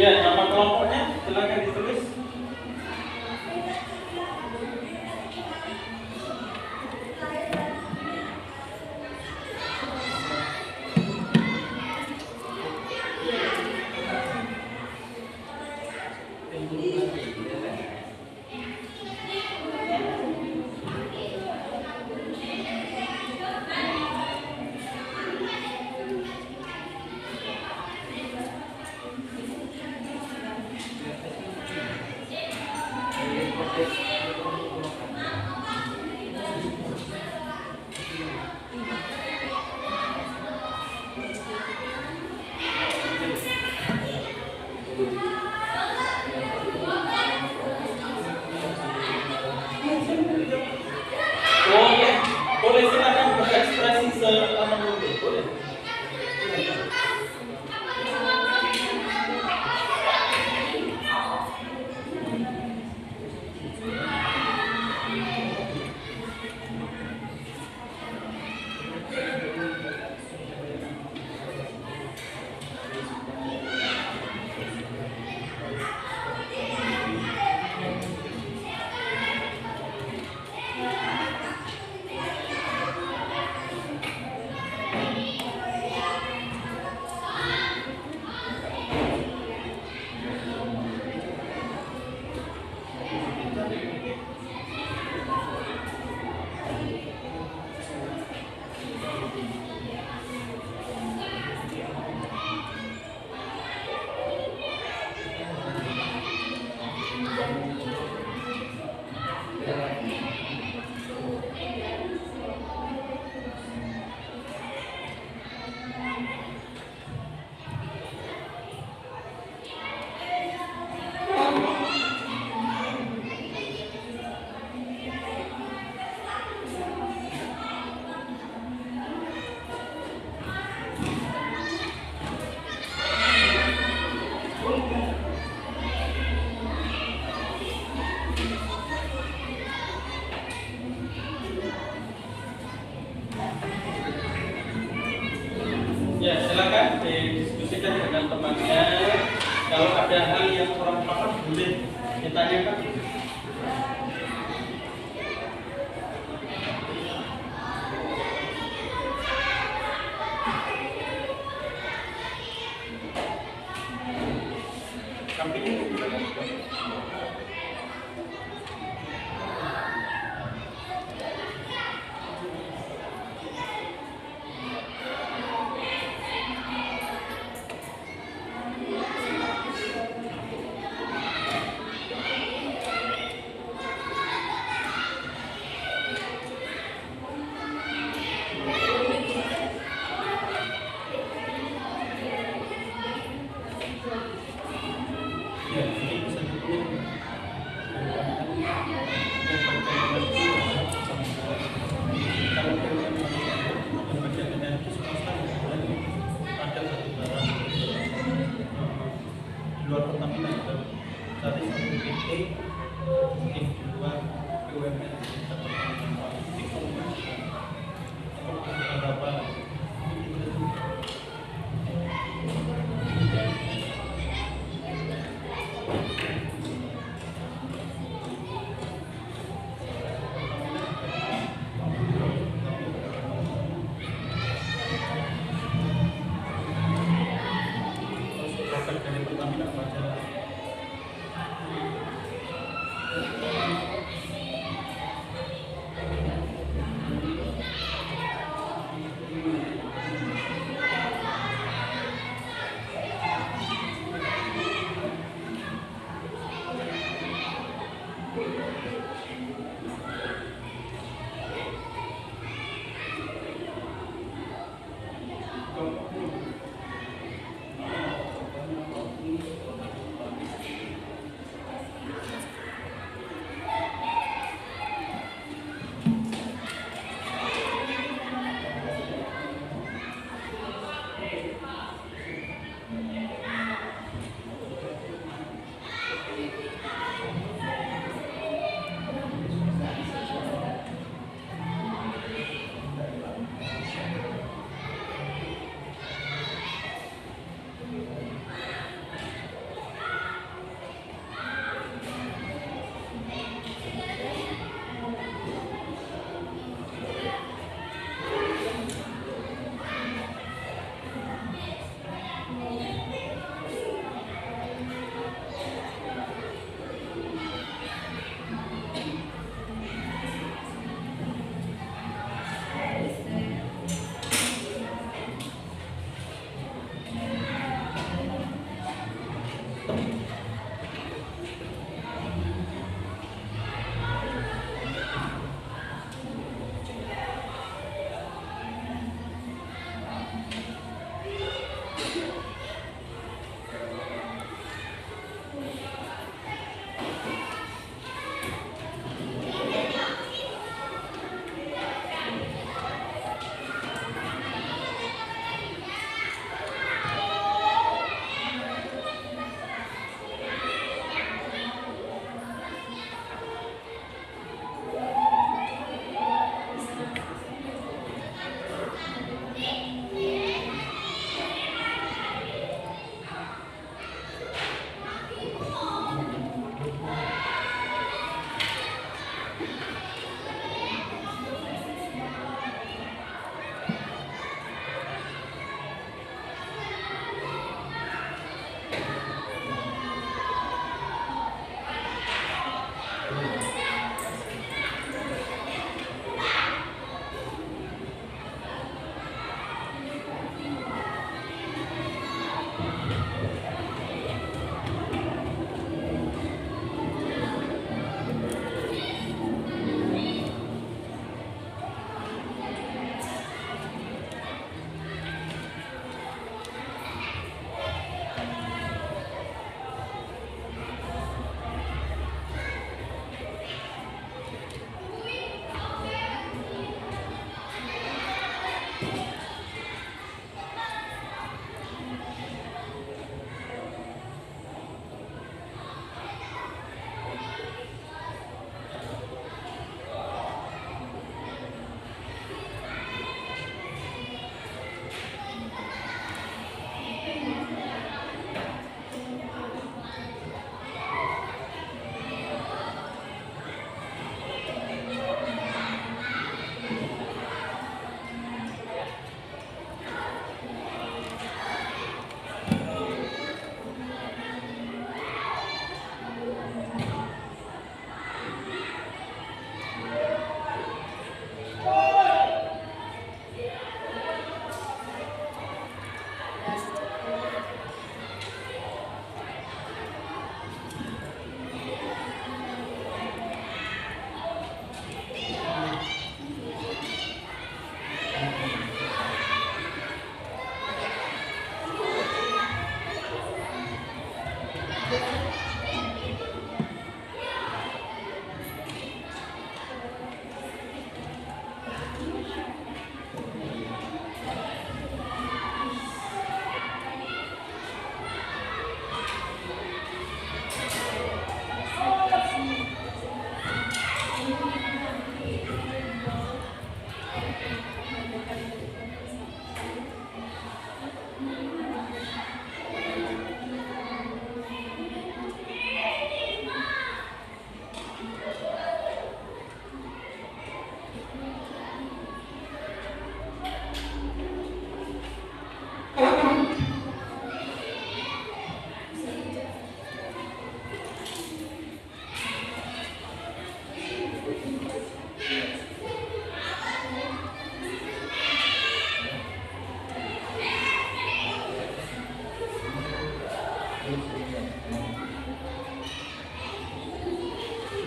Ya, nama kelompoknya silakan ditulis. Boleh silakan berekspresi selama mungkin. Boleh. Ya, silakan didiskusikan dengan temannya. Kalau ada hal yang kurang paham, boleh ditanyakan. Sampingnya silakan.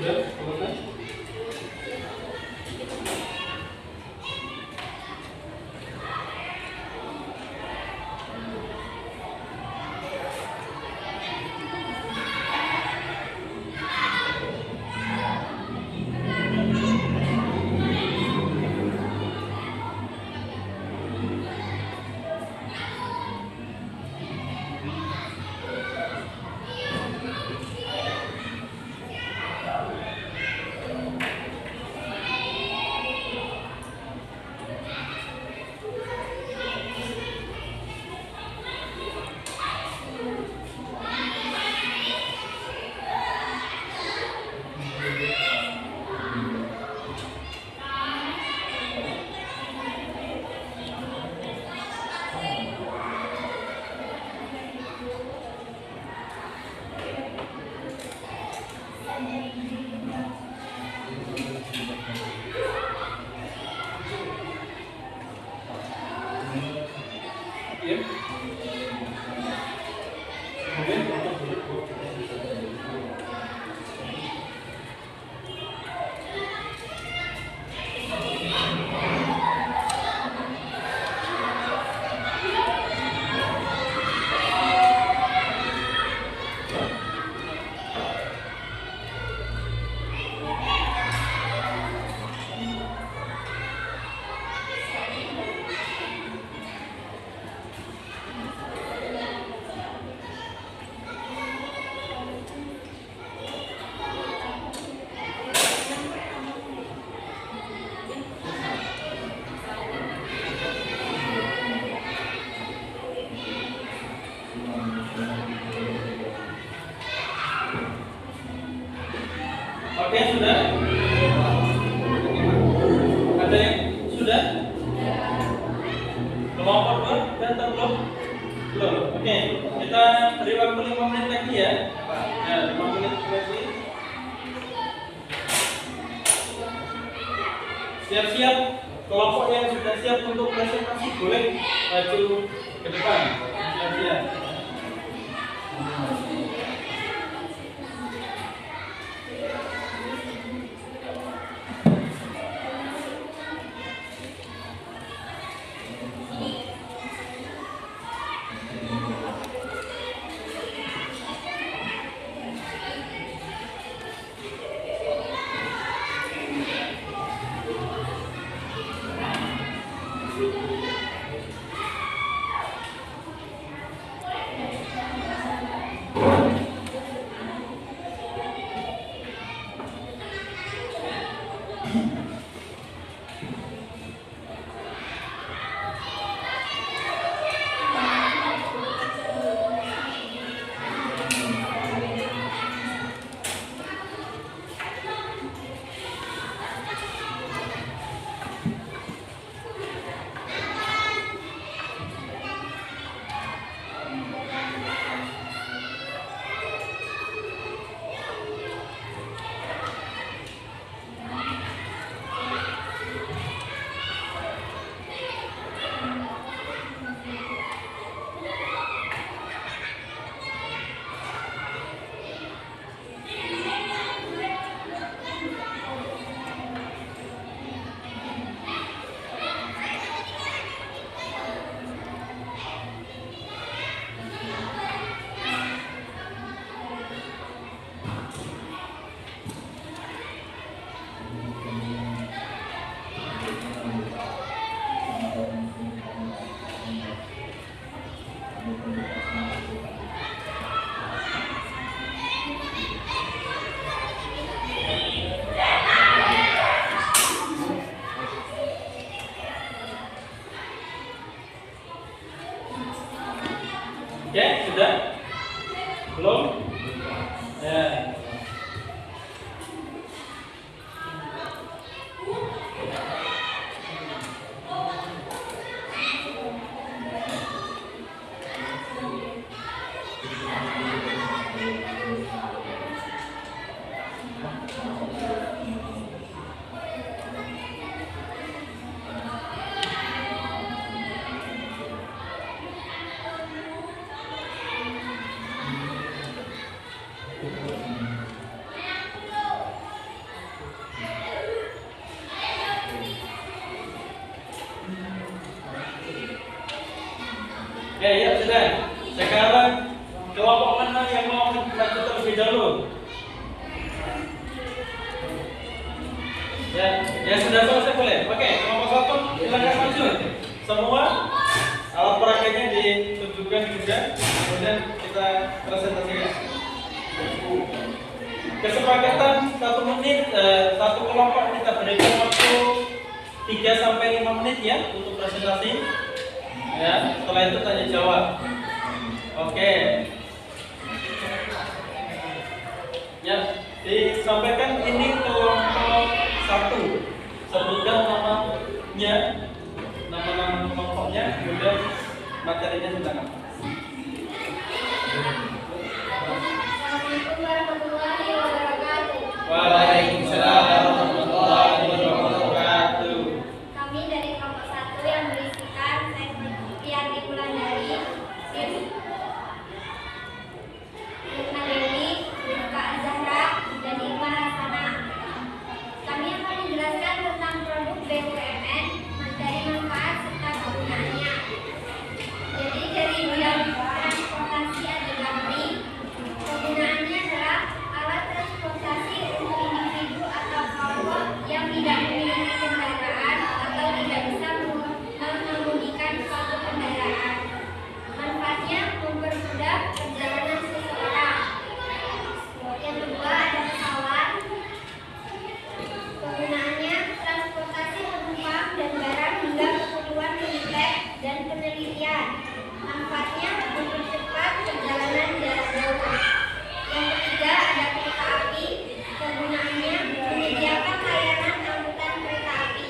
Sudah selesai? Ya. Oke, sudah? Ada yang sudah? Kelompok 2 dan belum? Belum. Oke, kita beri waktu 5 menit lagi ya. Ya, 5 menit lagi. Siap-siap. Kelompok yang sudah siap untuk presentasi boleh maju ke depan. Siap-siap. Oke, sudah? Belum? Ya. Oke, ya sudah. Sekarang kelompok mana yang mau maju terlebih dahulu? Ya sudah selesai boleh. Oke, kelompok satu silakan maju. Semua alat peraganya ditunjukkan juga, kemudian kita presentasikan. Kesepakatan 1 menit, satu kelompok kita berikan waktu 3 sampai 5 menit ya untuk presentasi. Ya, setelah itu tanya jawab. Oke. Ya, disampaikan ini kelompok 1. Sebutkan namanya, nama-nama kelompoknya, kemudian materinya tentang apa. Waalaikumsalam warahmatullahi wabarakatuh. Kami dari kelompok 1 yang berisikan Fiardi Wulandari, Lukna Dewi, Rifka Azahra, dan Iqbal Hasana. Kami akan menjelaskan tentang produk BUMN, materi manfaat serta kegunaannya. Jadi dari bidang transportasi atau damri, kegunaannya adalah alat transportasi untuk individu atau kelompok yang tidak memiliki kendaraan atau tidak bisa mengemudikan suatu kendaraan. Manfaatnya mempermudah perjalanan seseorang. Yang kedua ada pesawat. Kegunaannya transportasi penumpang dan barang hingga keperluan militer dan penelitian. Manfaatnya mempercepat perjalanan jarak jauh. Yang ketiga ada kereta api. Kegunaannya menyediakan layanan angkutan kereta api.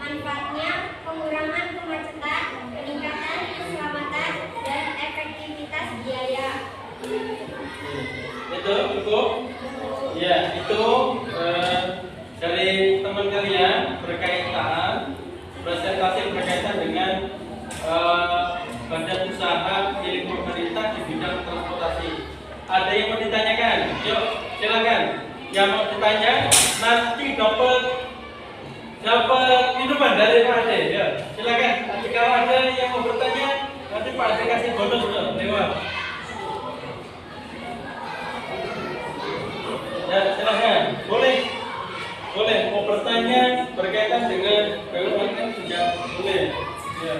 Manfaatnya pengurangan kemacetan, peningkatan keselamatan, dan efektivitas biaya. Itu cukup? Ya, itu dari teman kalian berkaitan presentasi berkaitan dengan badan usaha milik pemerintah di bidang transportasi. Ada yang mau ditanyakan? Yuk, silakan. Yang mau ditanya nanti dapat minuman dari Pak Ade. Ya, silakan. Nanti kalau ada yang mau bertanya, nanti Pak Ade kasih bonus loh, lewat. Ya, silakan. Boleh mau bertanya berkaitan dengan BUMN juga boleh. Ya.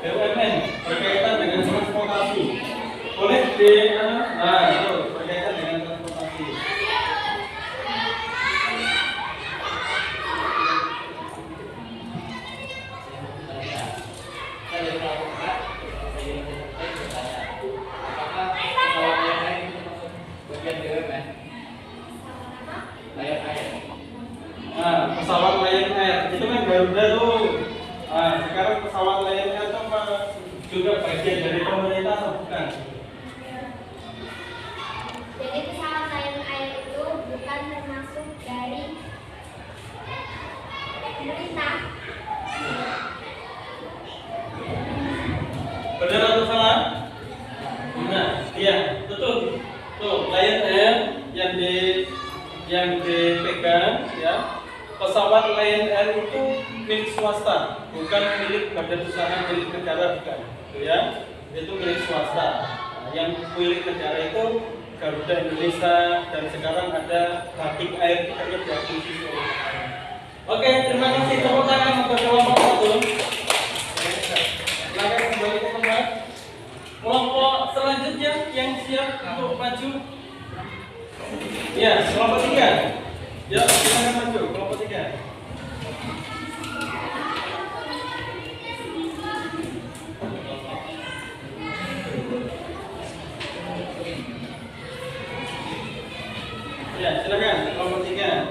BUMN berkaitan dengan transportasi. Boleh di itu berkaitan dengan transportasi. Pesawat Lion Air itu kan Garuda tuh. Sekarang pesawat Lion Air itu juga bagian dari pemerintah atau bukan? Jadi pesawat Lion Air itu bukan termasuk dari pemerintah. Benar atau salah? Benar. Iya, betul. Tuh, Lion Air yang dipegang ya. Pesawat Lion Air itu milik swasta, bukan milik badan usaha milik negara, bukan. Ya, itu milik swasta. Yang milik negara itu Garuda Indonesia, dan sekarang ada Batik Air kayaknya diakuisisi oleh. Oke, terima kasih. Tepuk tangan untuk kelompok 1. Silakan kembali ke tempat. Kelompok selanjutnya yang siap untuk maju. Ya, kelompok 3. Ya, silakan maju. Kelompok 3. Ya, silakan kelompok 3.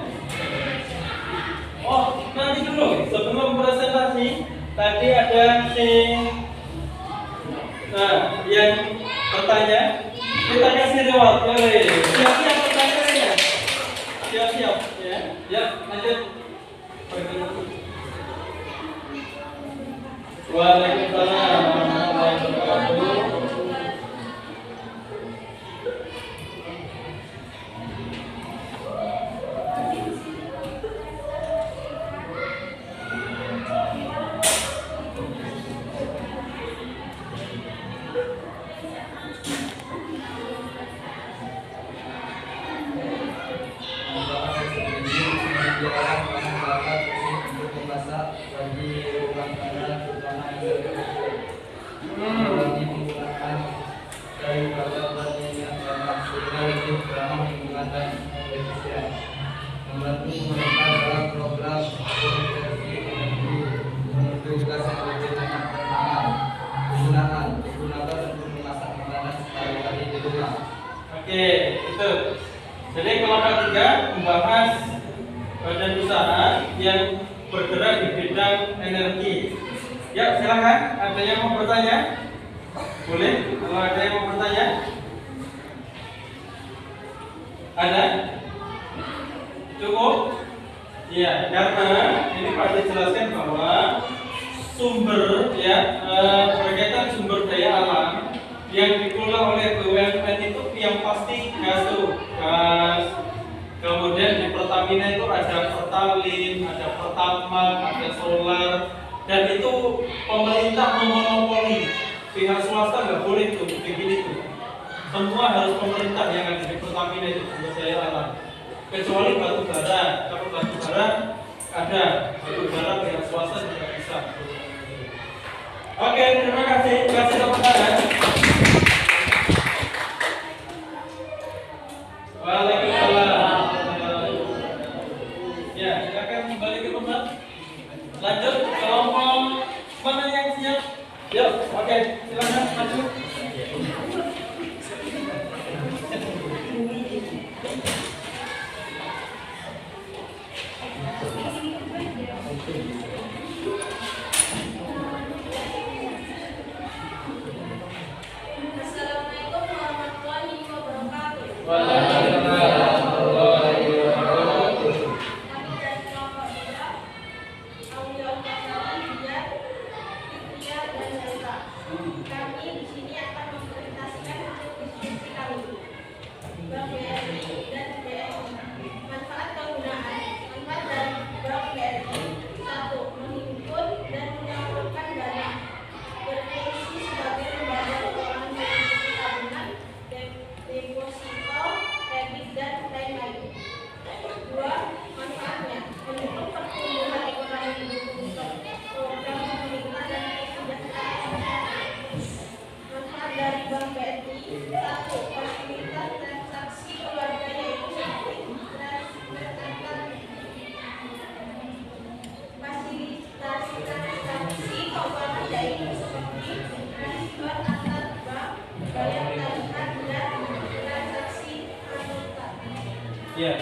Oh, nanti dulu sebelum presentasi tadi ada yang bertanya, kita kasih reward. Siap-siap pertanyaannya. Siap-siap ya. Ya, lanjut. Waalaikumsalam warahmatullahi wabarakatuh. Mengurangi penggunaan kayu bakar berminyak sehingga lebih ramah lingkungan dan efisien. Membantu pemerintah dalam program konversi energi menuju gas yang lebih hemat penggunaan, digunakan untuk memasak makanan sehari-hari di rumah. Oke, itu. Jadi kelompok 3 membahas badan usaha yang bergerak di bidang energi. Ya, silakan. Ada yang mau bertanya? Boleh. Kalau ada yang mau bertanya? Ada? Cukup? Iya, karena ini Pak dijelaskan bahwa sumber ya berkaitan sumber daya alam yang dikelola oleh BUMN itu yang pasti gas, kemudian di Pertamina itu ada Pertalite, ada Pertamax, ada solar, dan itu pemerintah memonopoli, pihak swasta nggak boleh tuh begini tuh, semua harus pemerintah yang ada di Pertamina itu sumber daya alam, kecuali batu bara. Kalau batu bara ada, batu bara pihak swasta juga bisa. Oke, terima kasih. Kasih tepuk tangan. Waalaikumsalam. Ya, silakan kembali ke tempat. Lanjut kelompok mana yang siap? Yuk, oke, silakan maju. Assalamualaikum warahmatullahi wabarakatuh. Warahmatullahi wabarakatuh. Kami dari kelompok 2, Aulia Dia, Fitria dan Zalika. Kami di sini akan mempresentasikan hasil diskusi kami. Bank BRI dan BRI. Manfaat penggunaan. Manfaat dari Bank BRI: 1. Menghimpun dan menyalurkan dana. Berfungsi sebagai lembaga keuangan seperti tabungan, deposito, kredit, dan lain-lain. 2. Manfaatnya mendukung pertumbuhan ekonomi, mendukung program pemerintah dan kesejahteraan masyarakat. Manfaat dari Bank BRI: 1. Fasilitas transaksi keluarga, yaitu fasilitasi transaksi keuangan, yaitu seperti transfer antar bank, bayar tagihan, dan transaksi antar. Ya.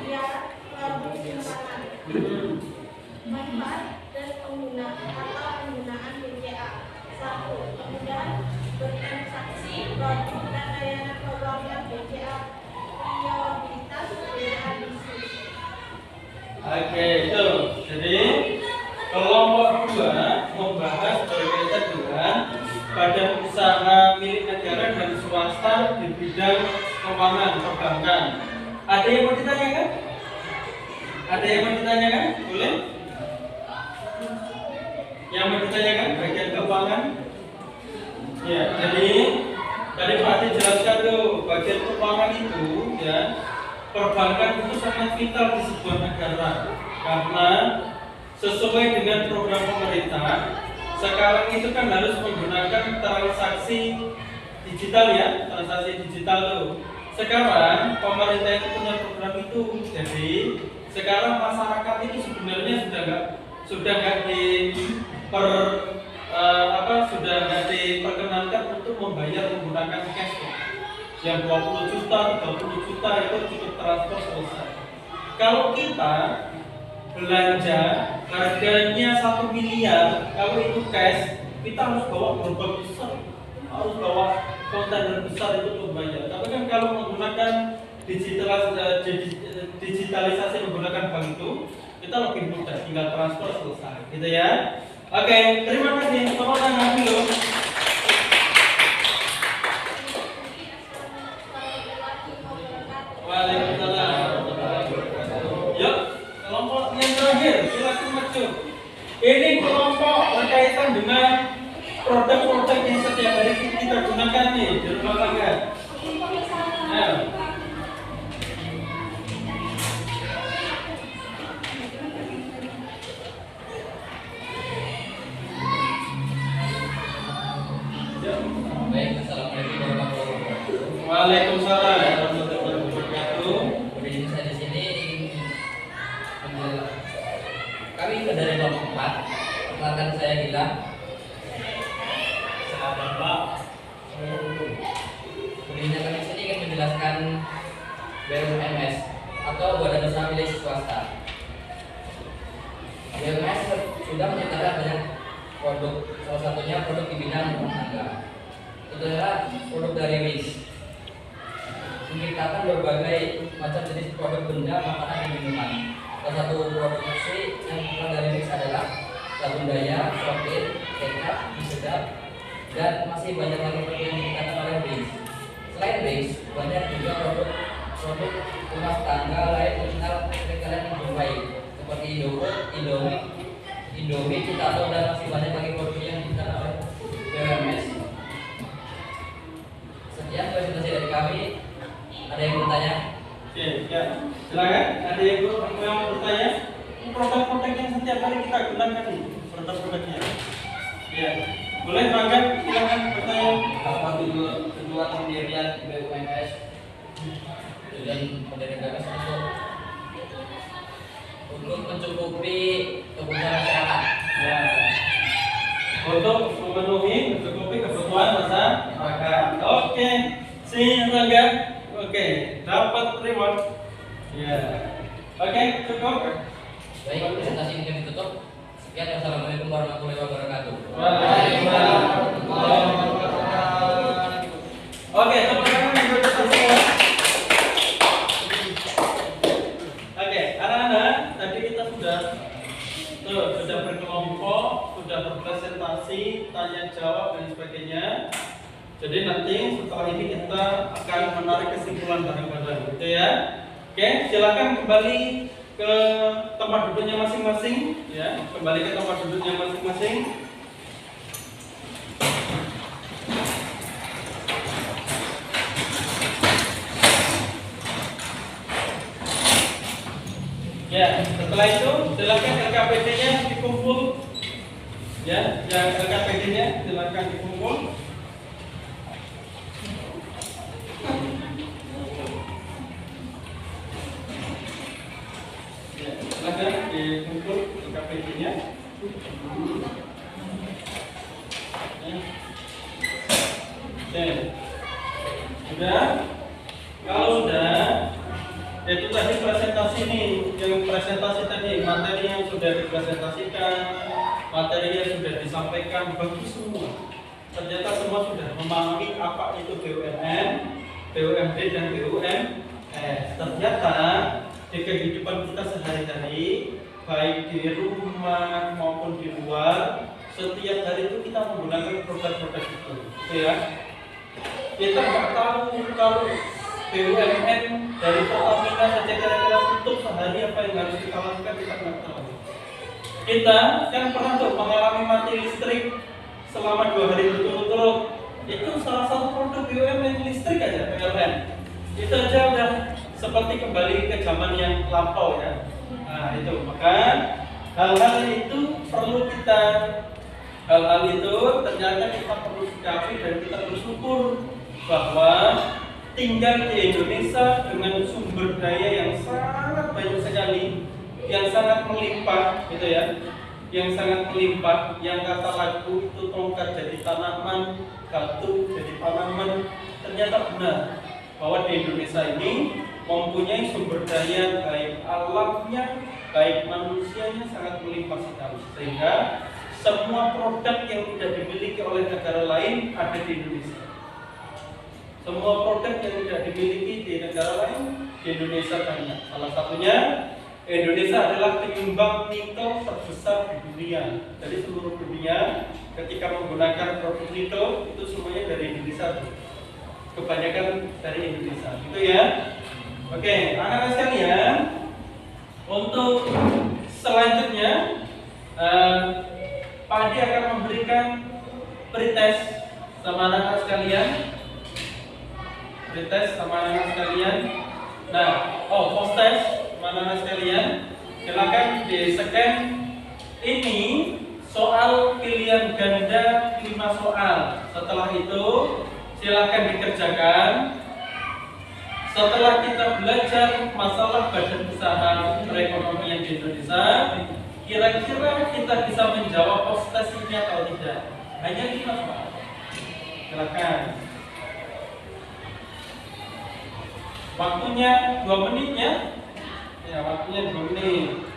Ya, simpanan. Manfaat dan penggunaan BCA: 1. Kemudahan bertransaksi, produk dan layanan keuangan BCA, prioritas BCA bisnis. Oke, itu. Jadi kelompok 2 membahas berkaitan dengan badan usaha milik negara dan swasta di bidang keuangan perbankan. Ada yang mau ditanyakan? Ada yang mau ditanyakan? Boleh? Yang mau ditanyakan bagian keuangan? Ya, jadi tadi Pak Adi jelaskan tuh bagian keuangan itu ya, perbankan itu sangat vital di sebuah negara karena sesuai dengan program pemerintah sekarang itu kan harus menggunakan transaksi digital ya, transaksi digital tuh. Sekarang pemerintah itu punya program itu, jadi sekarang masyarakat itu sebenarnya sudah nggak diperkenankan untuk membayar menggunakan cash. Yang 20 juta, 30 juta itu cukup transfer selesai. Kalau kita belanja harganya 1 miliar, kalau itu cash, kita harus bawa gerobak besar, harus bawa kontainer besar itu untuk bayar. Tapi kan kalau menggunakan digitalisasi menggunakan bank itu, kita lebih mudah, tinggal transfer selesai, gitu ya. Oke, terima kasih. Tepuk tangan dulu. Waalaikumsalam. Yuk, kelompok yang terakhir, silakan maju. Ini kelompok berkaitan dengan produk-produk yang setiap hari kita gunakan nih di rumah tangga. Nah. dari kelompok 4. Perkenalkan saya Gilang. Saya Bapak. Begini kami sini ingin menjelaskan BUMS atau Badan Usaha Milik Swasta. BUMS sudah menciptakan banyak produk, salah satunya produk di bidang rumah tangga. Itu adalah produk dari WIS. Menciptakan berbagai macam jenis produk benda, makanan, dan minuman. Salah satu produksi yang terkenal dari WIS adalah sabun daya, sopir, kecap, mie sedap, dan masih banyak lagi produk yang diciptakan oleh WIS. Selain WIS, banyak juga produk rumah tangga lain terkenal sering kalian menjumpai seperti Indomie, Citato, dan masih banyak lagi produk yang diciptakan oleh BUMS. Sekian presentasi dari kami. Ada yang bertanya? Oke, ya. Silakan. Ada yang mau bertanya? Produk-produk yang setiap hari kita gunakan nih, produk-produknya. Ya. Boleh Bangga, silakan bertanya. Apa tujuan pendirian BUMS? Tujuan pendirian BUMS untuk mencukupi kebutuhan masyarakat. Ya. Untuk mencukupi kebutuhan masyarakat. Oke. Si Rangga. Oke, dapat reward. Ya. Oke, cukup. Baik, presentasi ini ditutup. Sekian, wassalamualaikum warahmatullahi wabarakatuh. Waalaikumsalam warahmatullahi wabarakatuh. Oke, teman-teman yang semua. Oke, anak-anak, tadi kita sudah berkelompok, sudah berpresentasi, tanya jawab dan sebagainya. Jadi nanti setelah ini kita akan menarik kesimpulan bareng-bareng, gitu ya. Oke, silakan kembali ke tempat duduknya masing-masing, ya. Kembali ke tempat duduknya masing-masing. Ya, setelah itu silakan LKPD-nya dikumpul. Ya, yang LKPD-nya silakan dikumpul. Ya, silakan dikumpul LKPD-nya. Ya. Sudah? Kalau sudah, itu tadi presentasi nih, yang presentasi tadi, materi yang sudah dipresentasikan, materi yang sudah disampaikan, bagus semua. Ternyata semua sudah memahami apa itu BUMN, BUMD dan BUMS. Ternyata di kehidupan kita sehari-hari, baik di rumah maupun di luar, setiap hari itu kita menggunakan produk-produk itu, ya. Kita nggak tahu kalau BUMN dari Pertamina saja kira-kira untuk sehari apa yang harus kita lakukan, kita nggak tahu. Kita kan pernah tuh mengalami mati listrik selama 2 hari berturut-turut. Itu salah satu produk BUMN listrik aja, PLN. Itu aja udah seperti kembali ke zaman yang lampau ya. Nah itu, maka hal-hal itu perlu kita, hal-hal itu ternyata kita perlu sikapi dan kita bersyukur bahwa tinggal di Indonesia dengan sumber daya yang sangat banyak sekali, yang sangat melimpah, gitu ya, yang sangat melimpah, yang kata lagu itu tongkat jadi tanaman, batu jadi tanaman. Ternyata benar bahwa di Indonesia ini mempunyai sumber daya baik alamnya, baik manusianya sangat melimpah sekali, sehingga semua produk yang tidak dimiliki oleh negara lain ada di Indonesia. Semua produk yang tidak dimiliki di negara lain di Indonesia banyak. Salah satunya Indonesia adalah penyumbang nikel terbesar di dunia. Jadi seluruh dunia ketika menggunakan produk nikel itu semuanya dari Indonesia. Kebanyakan dari Indonesia, gitu ya. Oke, anak-anak sekalian, untuk selanjutnya Pak Adi akan memberikan pretest sama anak-anak sekalian. Pretest sama anak-anak sekalian. Nah, post test sama anak-anak sekalian. Silakan di-scan. Ini soal pilihan ganda 5 soal. Setelah itu silakan dikerjakan. Setelah kita belajar masalah badan usaha perekonomian di Indonesia, Kira-kira kita bisa menjawab postas ini atau tidak? Hanya 5 soal. Silakan. Waktunya 2 menit ya. Ya, waktunya 2 menit.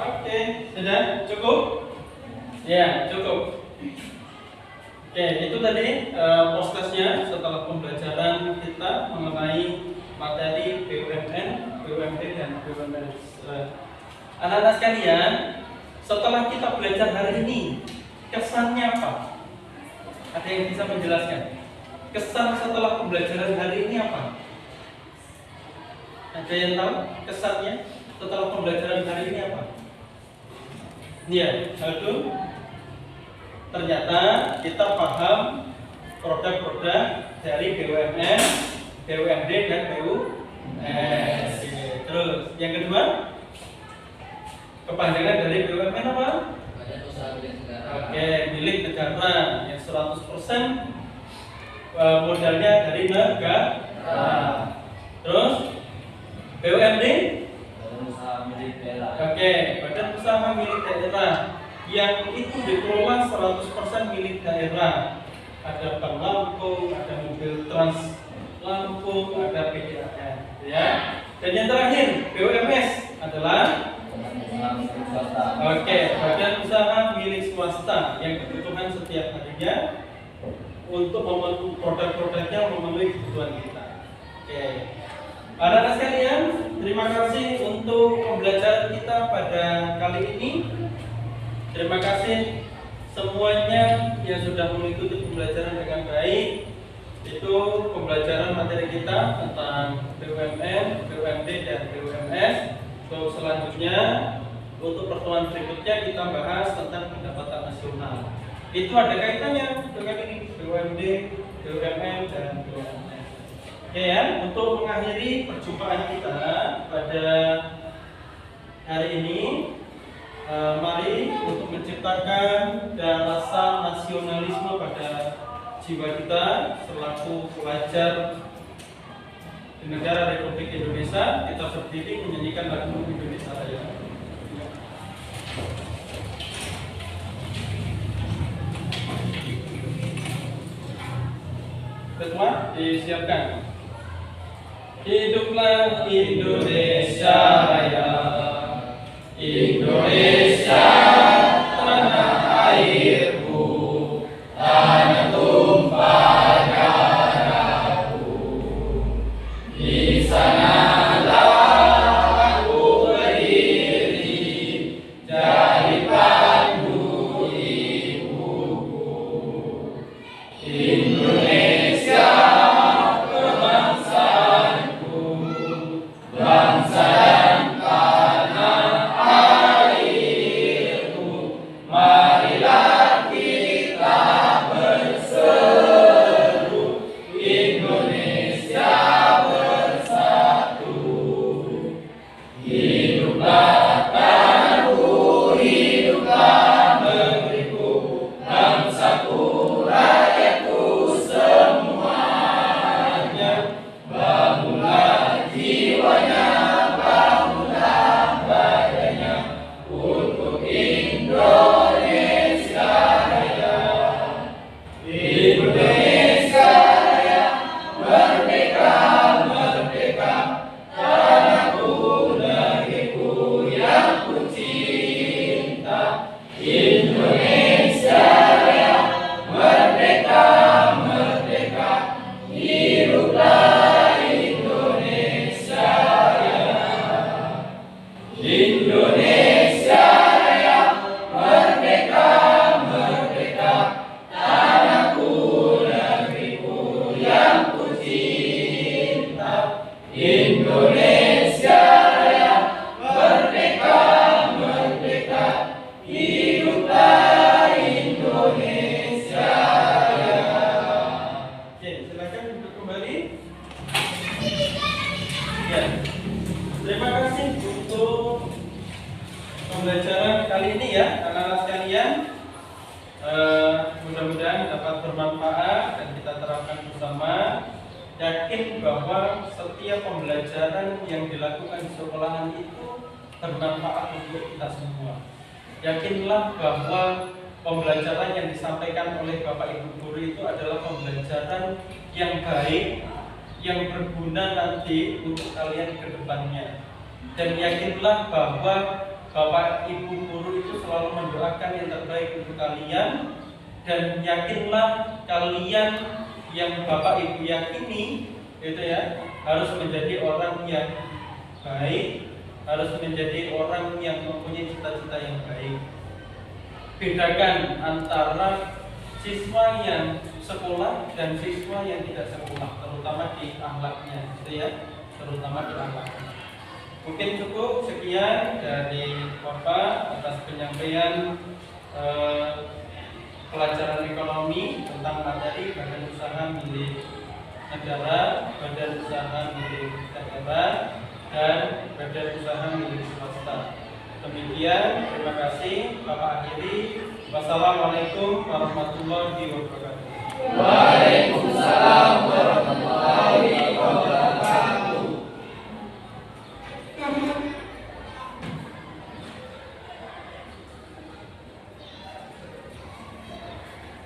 Oke, sudah cukup? Ya, cukup. Oke, itu tadi postasnya setelah pembelajaran kita mengenai materi BUMN, BUMD, dan BUMS. Anak-anak sekalian, setelah kita belajar hari ini, kesannya apa? Ada yang bisa menjelaskan? Kesan setelah pembelajaran hari ini apa? Ada yang tahu kesannya setelah pembelajaran hari ini apa? Ya, satu. Ternyata kita paham produk-produk dari BUMN, BUMD, dan BUMS. Terus, yang kedua, kepanjangan dari BUMN apa? Badan Usaha Milik Negara. Oke, milik negara yang 100% modalnya dari negara. Terus, BUMD? Badan Usaha Milik Daerah. Oke, badan usaha milik daerah yang itu dikelola 100% milik daerah. Ada Bank Lampung, ada mobil Trans Lampung, ada PDAM, ya. Dan yang terakhir, BUMS adalah Badan Usaha Milik Swasta. oke, badan usaha milik swasta yang kebutuhan setiap harinya untuk memenuhi produk-produknya memenuhi kebutuhan kita. Oke. Anak-anak sekalian, terima kasih untuk pembelajaran kita pada kali ini. Terima kasih semuanya yang sudah mengikuti pembelajaran dengan baik. Itu pembelajaran materi kita tentang BUMN, BUMD, dan BUMS. Untuk selanjutnya, untuk pertemuan berikutnya kita bahas tentang pendapatan nasional. Itu ada kaitannya dengan ini, BUMD, BUMN, dan BUMS. Oke ya, untuk mengakhiri perjumpaan kita pada hari ini, mari untuk menciptakan rasa nasionalisme pada jiwa kita selaku pelajar di negara Republik Indonesia. Kita berdiri menyanyikan lagu Indonesia Raya. Semua disiapkan. Hiduplah Indonesia Raya, Indonesia tanah airku, tanah tumpah darahku. Di sanalah aku berdiri, jadi pandu ibuku. Mudah-mudahan dapat bermanfaat dan kita terapkan bersama. Yakin bahwa setiap pembelajaran yang dilakukan di sekolahan itu bermanfaat untuk kita semua. Yakinlah bahwa pembelajaran yang disampaikan oleh Bapak Ibu guru itu adalah pembelajaran yang baik, yang berguna nanti untuk kalian ke depannya. Dan yakinlah bahwa Bapak Ibu guru itu selalu mendoakan yang terbaik untuk kalian. Dan yakinlah kalian yang Bapak Ibu yakini itu ya, harus menjadi orang yang baik, harus menjadi orang yang mempunyai cita-cita yang baik. Bedakan antara siswa yang sekolah dan siswa yang tidak sekolah, terutama di akhlaknya, gitu ya, terutama di akhlaknya. Mungkin cukup sekian dari Bapak atas penyampaian pelajaran ekonomi tentang materi badan usaha milik negara, badan usaha milik daerah, dan badan usaha milik swasta. Demikian, terima kasih. Bapak akhiri. Wassalamualaikum warahmatullahi wabarakatuh.